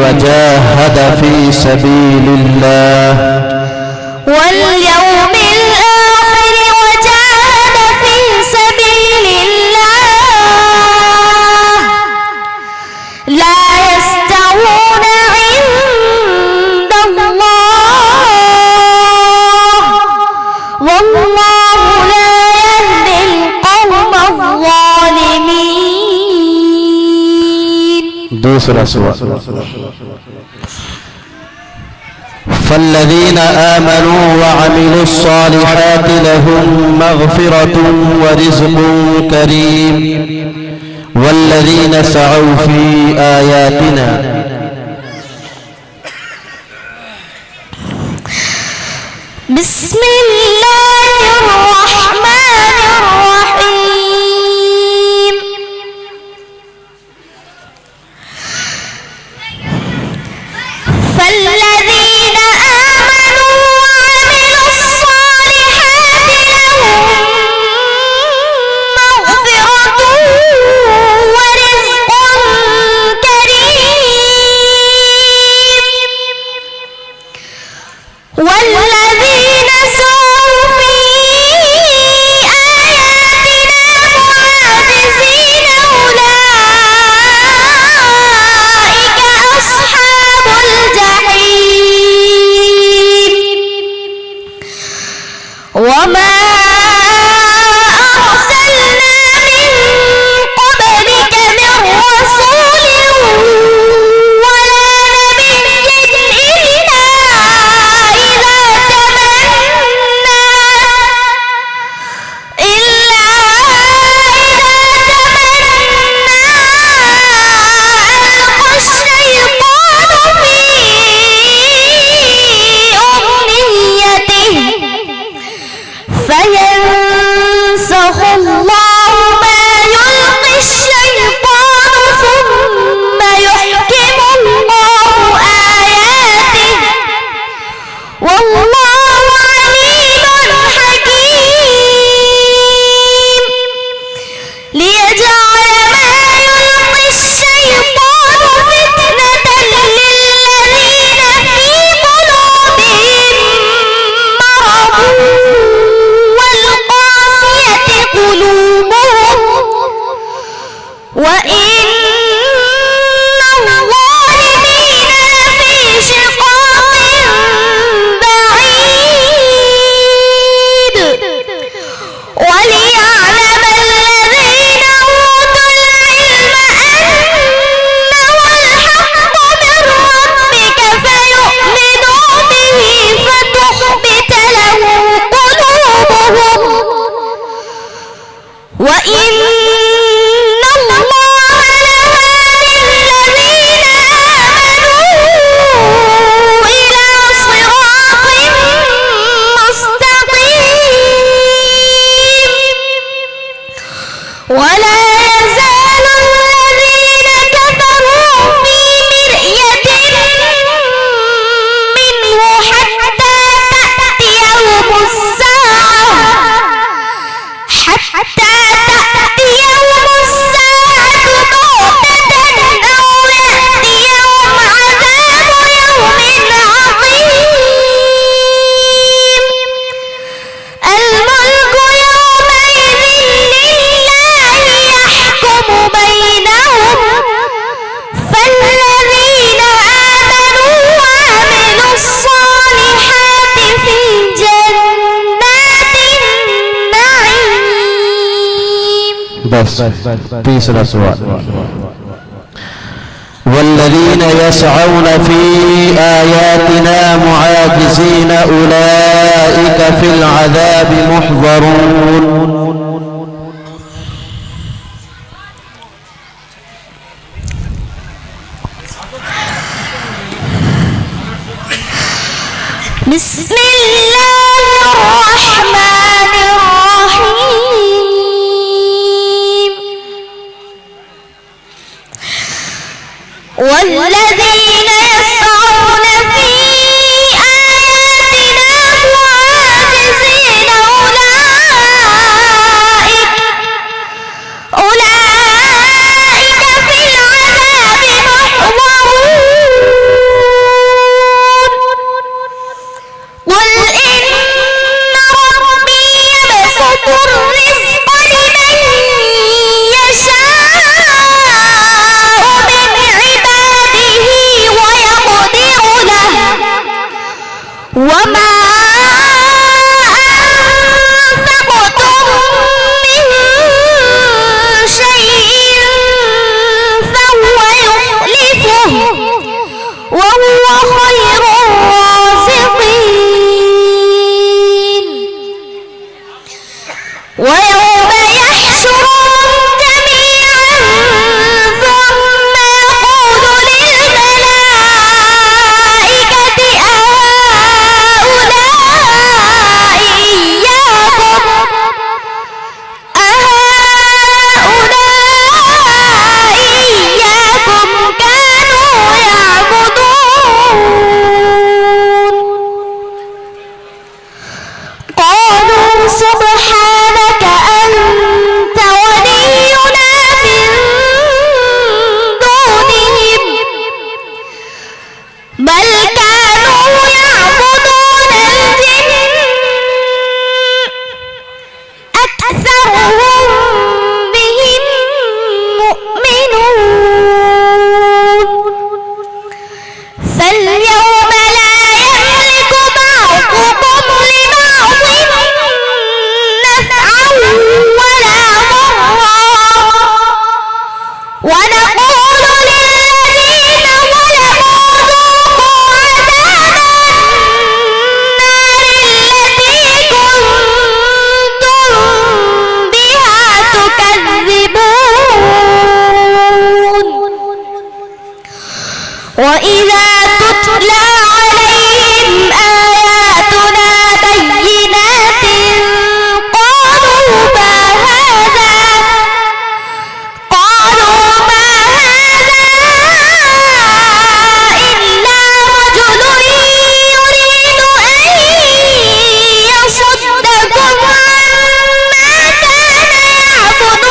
Speaker 2: وجاهد في سبيل الله
Speaker 7: لا يستوون عند الله والله لا يهدي القوم الظالمين.
Speaker 2: دوسرا سورة. فالذين آمنوا وعملوا الصالحات لهم مغفرة ورزق كريم والذين سعوا في آياتنا
Speaker 7: بسم الله الرحمن الرحيم. فالذين آمنوا وعملوا الصالحات لهم مغفرة ورزق كريم والذين سعوا في آياتنا معاجزين أولئك أصحاب الجحيم. وما أرسلنا من قبلك من رسول ولا نبي إلا إذا تمنى ألقى الشيطان في أمنيته فينسخ الله ما يلقي الشيطان ثم يحكم الله آياته والله عليم حكيم. ليجعل ما يلقي الشيطان فتنة للذين في قلوبهم مرض والقاسية قلوبهم وإن الظالمين لفي شقاق بعيد. وليعلم الذين أوتوا العلم أنه الحق من ربك فيؤمنوا به فتخبت له قلوبهم وإن الله لهادي الذين آمنوا إلى صراط مستقيم. ولا يزال الذين كفروا في مرية منه حتى تأتيهم الساعة بغتة أو يأتيهم عذاب يوم عظيم. الملك يومئذ لله يحكم بينهم فالذين آمنوا وعملوا الصالحات في جنات النعيم.
Speaker 2: بس تیسرا سوال والذين يسعون في آياتنا معاجزين أولئك في العذاب محضرون.
Speaker 7: بسم الله الرحمن الرحيم. والذين يسعون في آياتنا معاجزين أولئك في العذاب محضرون. قل إن ربي يبسط الرزق لمن يشاء من عباده ويقدر له وما أنفقتم من شيء فهو يخلفه وهو خير الرازقين. ويوم يحشرهم جميعا ثم يقول للملائكة أهؤلاء إياكم كانوا يعبدون. قالوا سبحانك أنت ولينا من دونهم بل كانوا يعبدون الجن أكثرهم بهم مؤمنون. فاليوم لا يملك بعضكم لبعض نفعا ولا ضرا ونقول للذين ظلموا ذوقوا عذاب النار التي كنتم بها تكذبون. وإذا تتلى عليهم آياتنا بينات قالوا ما هذا إلا رجل يريد أن يصدكم عما كان يعبد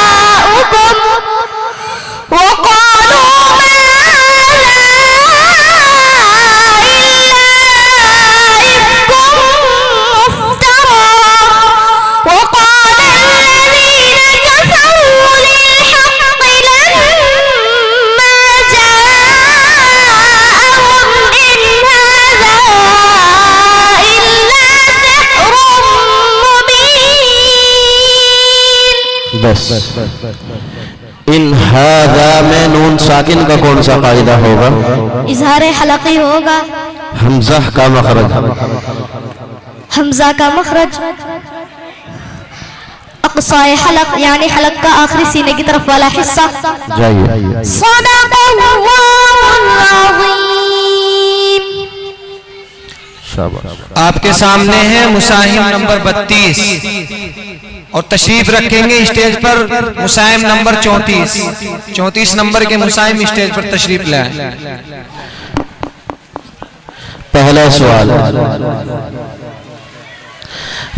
Speaker 7: آباؤكم وقالوا ما هذا إلا إفك مفترى. وقال الذين كفروا للحق لما جاءهم إن هذا إلا سحر مبين.
Speaker 2: बस इन हादा में नून साकिन का कौन सा कायदा होगा?
Speaker 7: इजहार हलकी होगा।
Speaker 2: हमजा का मखरज
Speaker 7: हमजा का मखरज अक़साए हलक यानी हलक का आखिरी सीने की तरफ वाला हिस्सा।
Speaker 2: जाइए।
Speaker 7: सदक़ल्लाहुल अज़ीम।
Speaker 2: शाबाश।
Speaker 1: आपके सामने है मुसाहिम नंबर 32 और तशरीफ रखेंगे स्टेज पर मुसाहिम नंबर 34 नंबर के मुसाहिम स्टेज पर तशरीफ लाएं।
Speaker 2: पहला सवाल,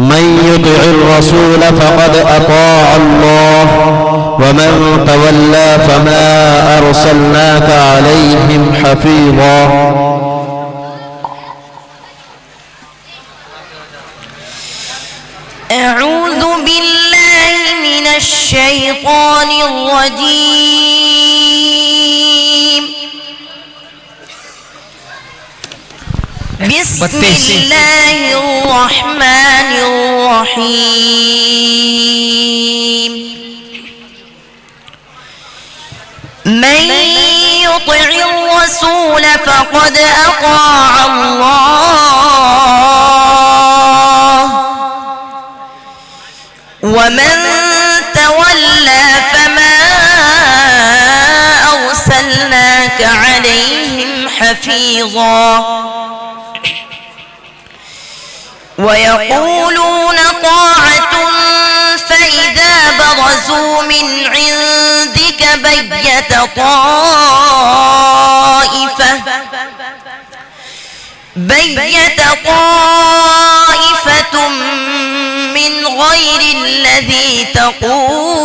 Speaker 2: मन युतिइर रसूल फक़द अताअ अल्लाह व मन तवल्ला फमा अरसलनाका अलैहिम हफ़ीज़ा।
Speaker 6: أعوذ بالله من الشيطان الرجيم. بسم الله الرحمن الرحيم.
Speaker 8: من يطع الرسول فقد أطاع الله ومن تولى فما أرسلناك عليهم حفيظا ويقولون طاعة فإذا برزوا من عندك بيت طائفة من غير الذي تقول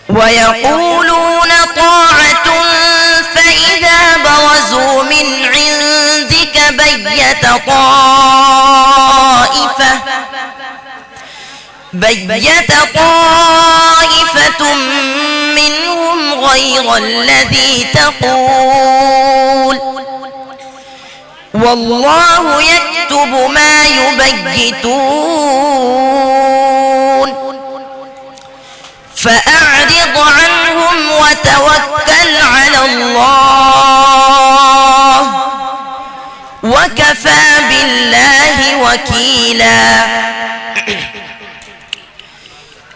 Speaker 8: ويقولون طاعة فإذا برزوا من عندك بيت طائفة منهم غير الذي تقول والله يكتب ما يبيتون فأعرض عنهم وتوكل على الله وكفى بالله وكيلا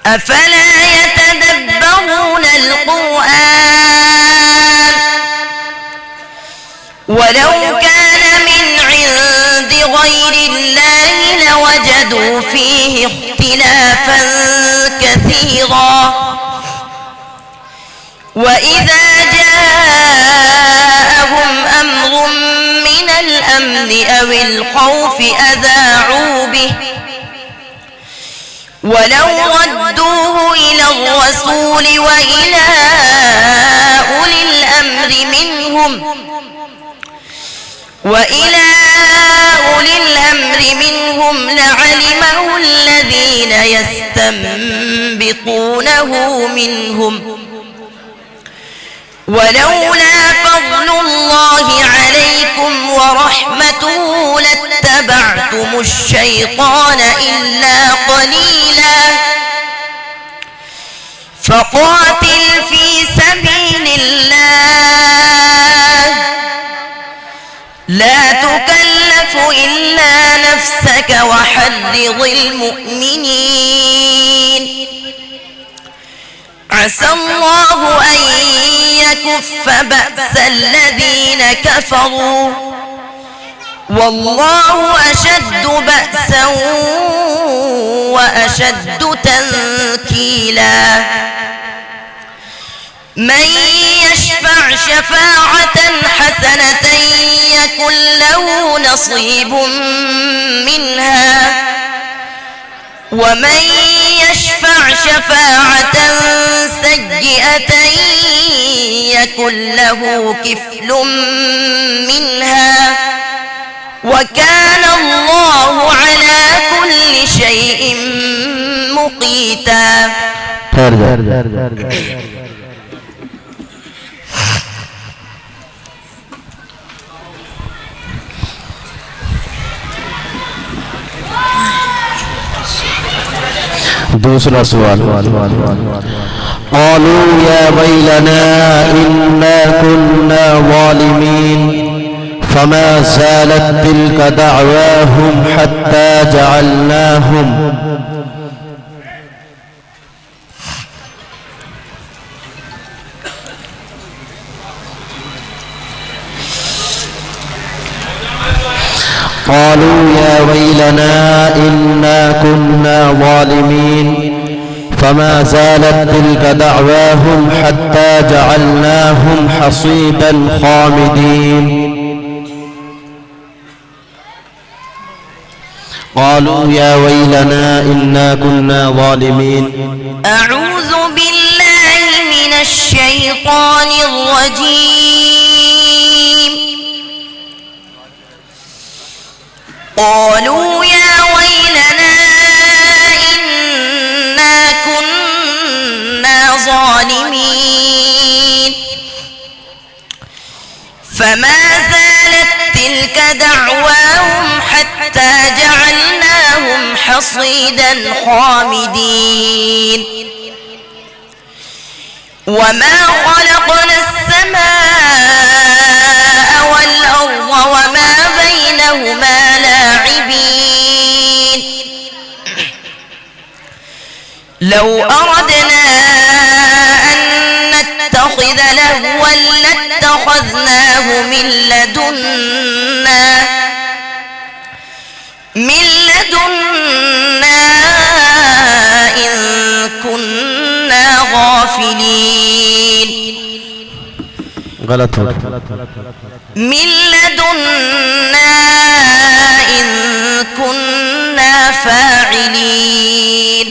Speaker 8: أفلا يتدبرون القرآن ولو كان من عند غير الله لوجدوا فيه اختلافا كثيرا وإذا جاءهم أمر من الأمن أو الخوف أذاعوا به ولو ردوه إلى الرسول وإلى أولي الأمر منهم لعلمه الذين يستنبطونه منهم ولولا فضل الله عليكم ورحمته لاتبعتم الشيطان إلا قليلا فقاتل في سبيل الله لا تكلف إلا نفسك وحرض المؤمنين عسى الله أن يكف بأس الذين كفروا والله أشد بأسا وأشد تنكيلا من يشفع شفاعة حسنة يكن له نصيب منها ومن يشفع شفاعة سيئة يكن له كفل منها وكان الله على كل شيء مقيتا.
Speaker 2: दूसरा सवाल قالوا يا ويلنا إنا كنا ظالمين فما زالت تلك دعواهم حتى جعلناهم قالوا يا ويلنا إنا كنا ظالمين فما زالت تلك دعواهم حتى جعلناهم حصيدا خامدين. قالوا يا ويلنا إنا كنا ظالمين.
Speaker 8: أعوذ بالله من الشيطان الرجيم. قالوا يا ويلنا إنا كنا ظالمين فما زالت تلك دعواهم حتى جعلناهم حصيدا خامدين وما خلقنا السماء والأرض وما بينهما لاعبين لو أردنا أن نتخذ لهوا لاتخذناه من لدنا إن كنا غافلين
Speaker 2: غلط
Speaker 8: من لدنا إن كنا فاعلين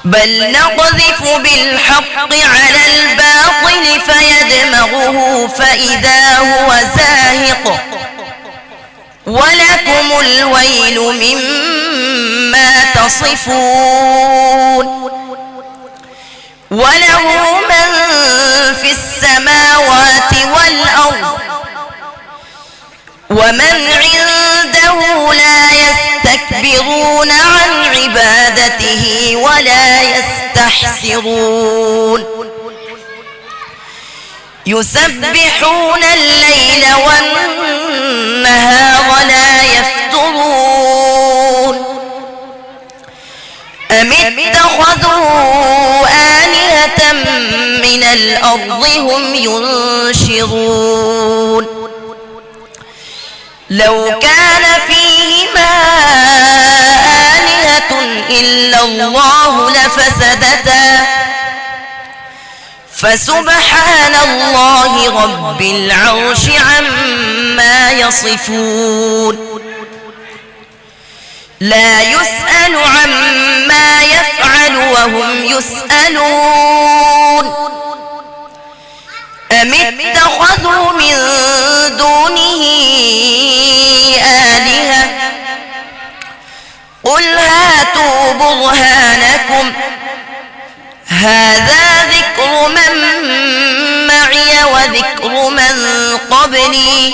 Speaker 8: بل نقذف بالحق على الباطل فيدمغه فإذا هو زاهق ولكم الويل مما تصفون وله من في السماوات والأرض ومن عنده لا يستكبرون عن عبادته ولا يستحسرون يسبحون الليل والنهار لا يفترون أم اتخذوا آلهة من الأرض هم ينشرون لو كان فيهما آلهة إلا الله لفسدتا فسبحان الله رب العرش عما يصفون لا يسأل عما يفعل وهم يسألون أم اتخذوا من دونه آلهة قل هاتوا برهانكم هذا ذكر من معي وذكر من قبلي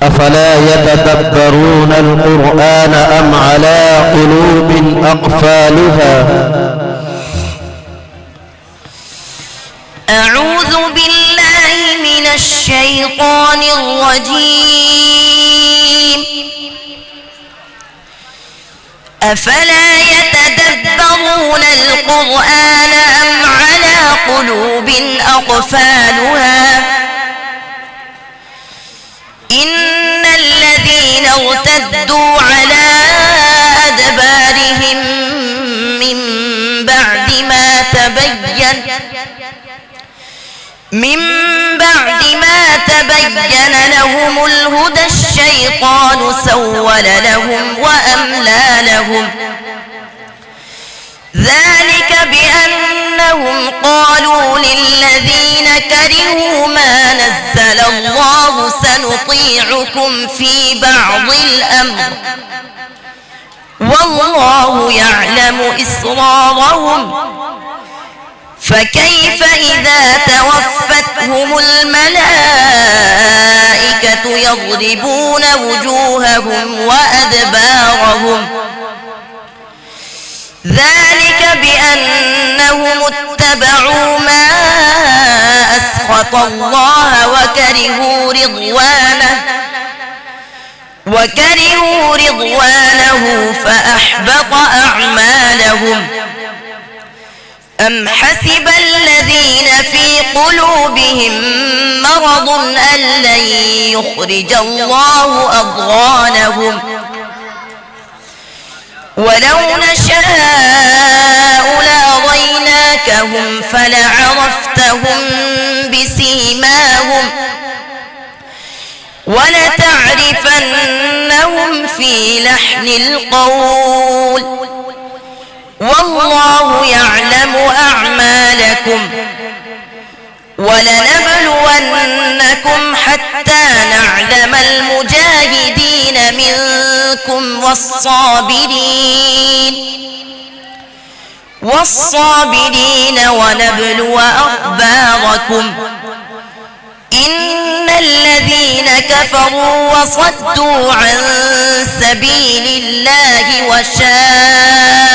Speaker 2: أفلا يتدبرون القرآن أم على قلوب أقفالها
Speaker 8: أعوذ بالله من الشيطان الرجيم أفلا يتدبرون القرآن أم على قلوب أقفالها إن الذين ارتدوا على أدبارهم من بعد ما تبين لهم الهدى الشيطان سول لهم وأملى لهم ذلك بأنهم قالوا للذين كرهوا ما نزل الله سنطيعكم في بعض الأمر والله يعلم إسرارهم فكيف إذا توفتهم الملائكة يضربون وجوههم وأدبارهم ذلك بأنهم اتبعوا ما أسخط الله وكرهوا رضوانه فأحبط أعمالهم أم حسب الذين في قلوبهم مرض أن لن يخرج الله أضغانهم ولو نشاء لأريناكهم فلعرفتهم بسيماهم ولتعرفنهم في لحن القول والله يعلم أعمالكم ولنبلونكم حتى نعلم المجاهدين منكم والصابرين ونبلو أخباركم إن كفروا وصدوا عن سبيل الله وشاقوا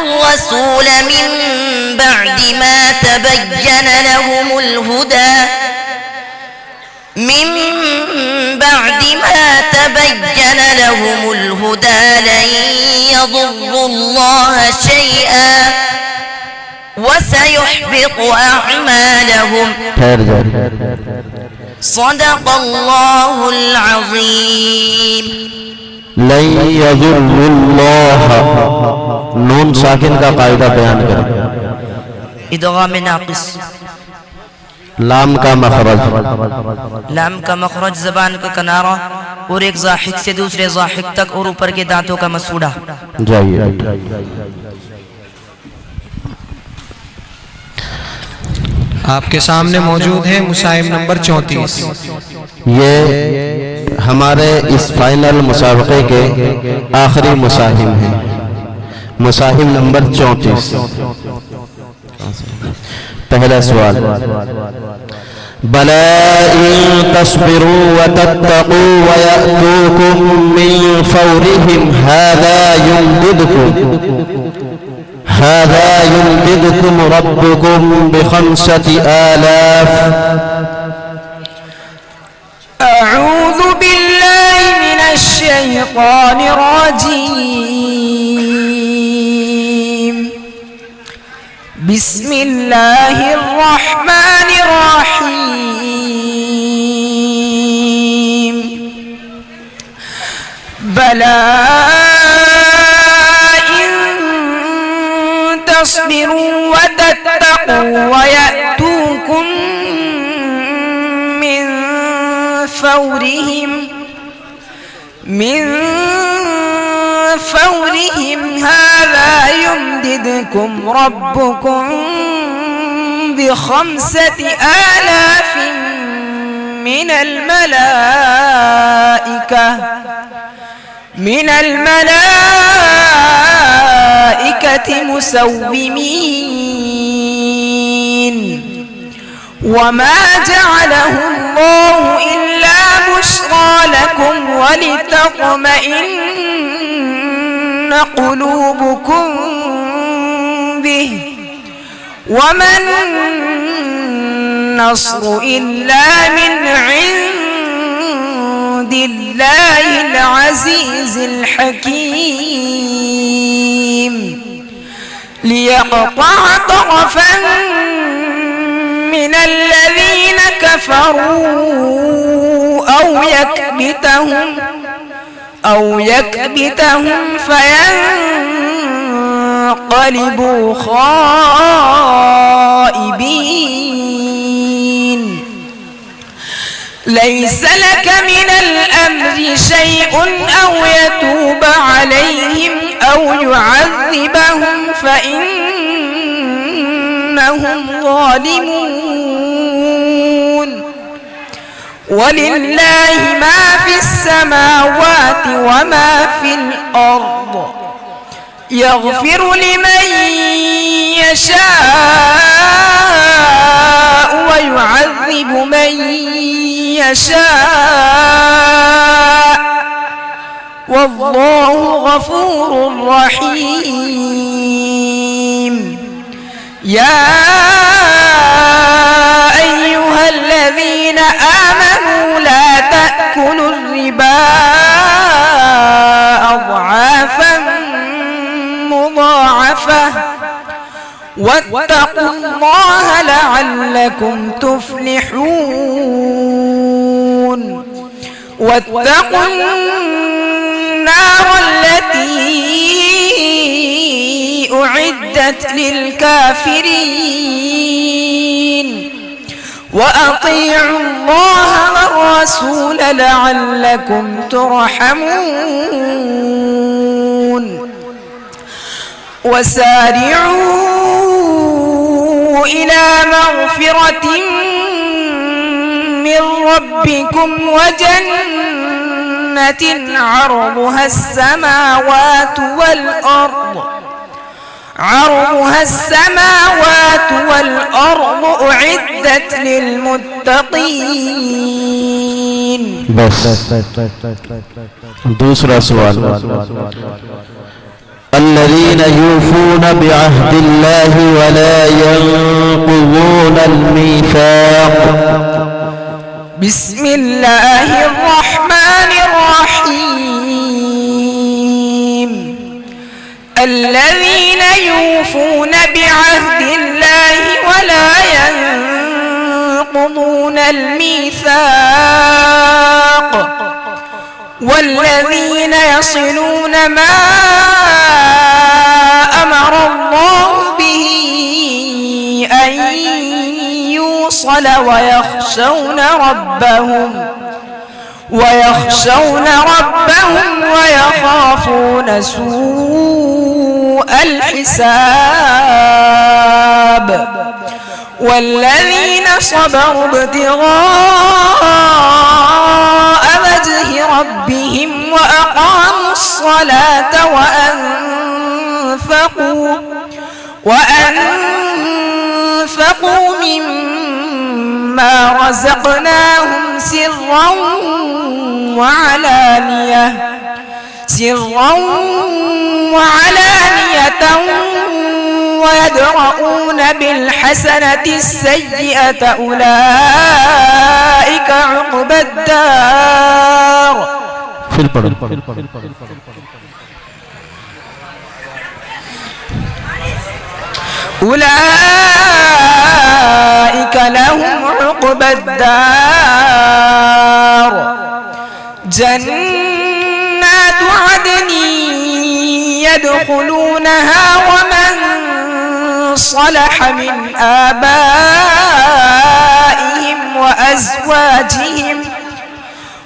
Speaker 8: الرسول من بعد ما تبين لهم الهدى لن يضروا الله شيئا وسيحبط أعمالهم. صدق الله العظيم.
Speaker 2: لن يضروا الله नून साकिन का कायदा बयान करें.
Speaker 3: इदगाम नाक़िस
Speaker 2: लाम का मखरज,
Speaker 3: लाम का मखरज ज़बान का किनारा और एक ज़ाहिक से दूसरे ज़ाहिक तक और ऊपर के दांतों का मसूड़ा.
Speaker 2: जाइए.
Speaker 1: आपके सामने मौजूद है मुसाहिब नंबर 34.
Speaker 2: ये हमारे इस फाइनल मुसाबके के आखिरी मुसाहिब हैं. मुसाहिब नंबर 34. पहला सवाल. बला इन तस्बिरू व तत्तकू व यअतूकुम मिन फौरिहिम هذا يمددكم ربكم ب5 آلاف.
Speaker 5: أعوذ بالله من الشيطان الرجيم. بسم الله الرحمن الرحيم. بلى تصبروا وتتقوا ويأتوكم من فورهم هذا يمددكم ربكم ب5 آلاف من الملائكة مسومين. وما جعله الله إلا بشرى لكم ولتطمئن قلوبكم به وما النصر إلا من عند الله العزيز الحكيم. ليقطع طرفا من الذين كفروا أو يكبتهم فينقلبوا خائبين. ليس لك من الأمر شيء أو يتوب عليهم أو يعذبهم فإنهم ظالمون. ولله ما في السماوات وما في الأرض. يغفر لمن يشاء ويعذب من يشاء والله غفور رحيم. يا أيها الذين آمنوا لا تأكلوا الربا أضعافا مضاعفة واتقوا الله لعلكم تفلحون. واتقوا النار التي أعدت للكافرين. وأطيعوا الله والرسول لعلكم ترحمون. وسارعوا إلى مغفرة من ربكم وجنة
Speaker 8: عرضها السماوات والأرض أعدت للمتقين.
Speaker 2: بس دوسرا سوال. الذين يوفون بعهد الله ولا ينقضون الميثاق.
Speaker 8: بسم الله الرحمن الرحيم. الذين يوفون بعهد الله ولا ينقضون الميثاق والذين يصلون ما أمر الله به أن يوصل ويخشون ربهم ويخافون سوء الحساب والذين صبروا ابتغاء وجه ربهم وأقاموا الصلاة وأنفقوا مما رزقناهم سرا وعلانية ويدرؤون بالحسنة السيئة أولئك عقبى الدار. أولئك لهم عقبى الدار جنات عدن يدخلونها ومن صلح من آبائهم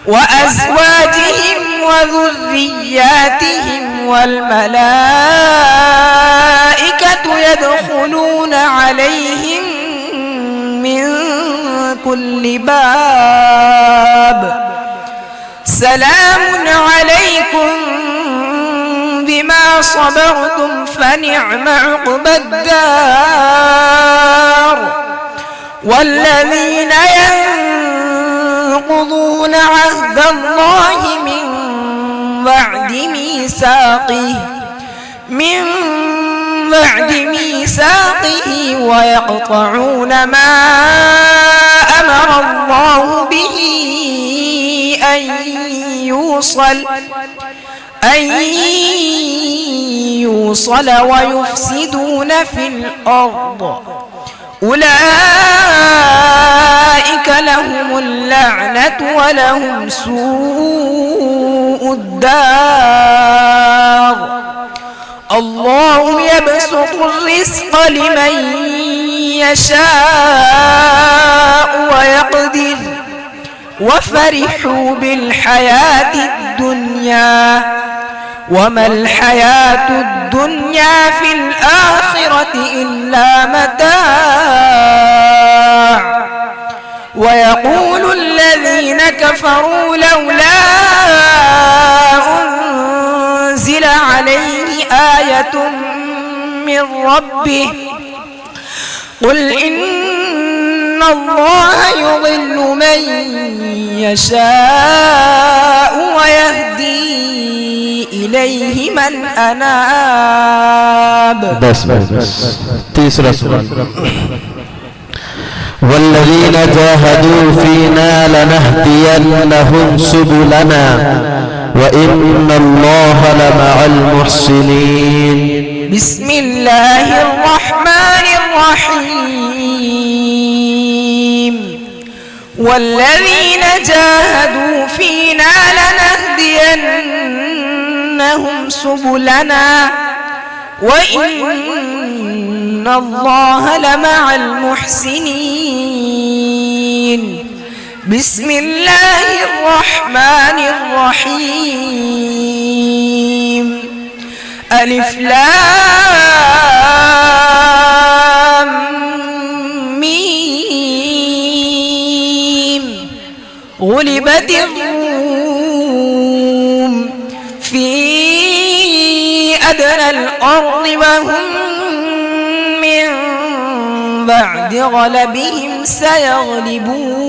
Speaker 8: وأزواجهم وذرياتهم والملائكة يدخلون عليهم من كل باب سلام عليكم بما صبرتم فنعم عقبى الدار. والذين ينقضون عهد الله من بعد ميثاقه ويقطعون ما أمر الله به أن يوصل ويفسدون في الأرض أولئك لهم اللعنة ولهم سوء الدار. الله يبسط الرزق لمن يشاء ويقدر وفرحوا بالحياة الدنيا وما الحياة الدنيا في الآخرة إلا متاع. ويقول الذين كفروا لولا أنزل عليه آية من ربه قل إن الله يضل من يشاء ويهدي إليه من أناب.
Speaker 2: بس تيسرا سؤال. والذين جاهدوا فينا لنهدينهم سبلنا وإن الله لمع المحسنين.
Speaker 8: بسم الله الرحمن الرحيم. والذين جاهدوا فينا لنهدينهم سبلنا وإن الله لمع المحسنين. بسم الله الرحمن الرحيم. ألف لام ميم. غلبت الروم في أدنى الأرض وهم
Speaker 9: بعد غلبهم سيغلبون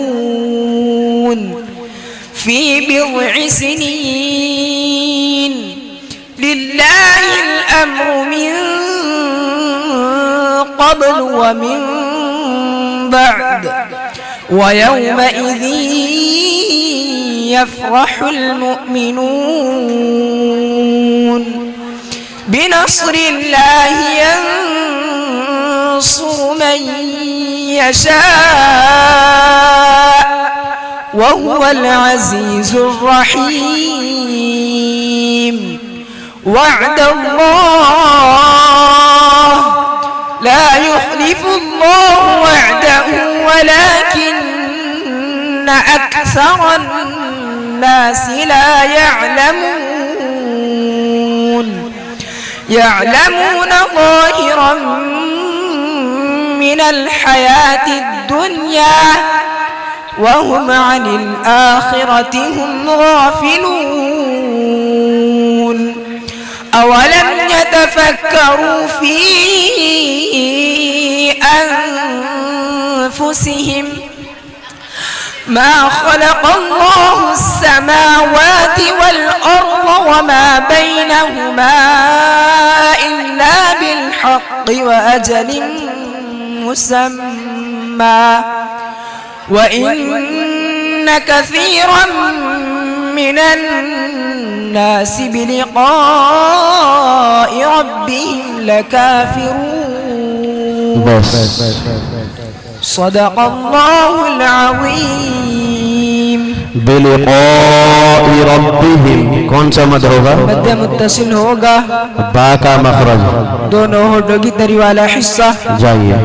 Speaker 9: في بضع سنين لله الأمر من قبل ومن بعد ويومئذ يفرح المؤمنون بنصر الله ينصر من يشاء وهو العزيز الرحيم وعد الله لا يخلف الله وعده ولكن أكثر الناس لا يعلمون ظاهرا من الحياة الدنيا وهم عن الآخرة هم غافلون أولم يتفكروا في أنفسهم ما خلق الله السماوات والأرض وما بينهما إلا بالحق وأجل مسمى وإن كثيرا من الناس بلقاء ربهم لكافرون صدق الله العظيم
Speaker 2: بلقاء ربهم कौन सा मद होगा
Speaker 9: मध्य मुत्तसिल होगा
Speaker 2: बा का मखरज
Speaker 9: दोनों होठों की तरी वाला हिस्सा
Speaker 2: जाइए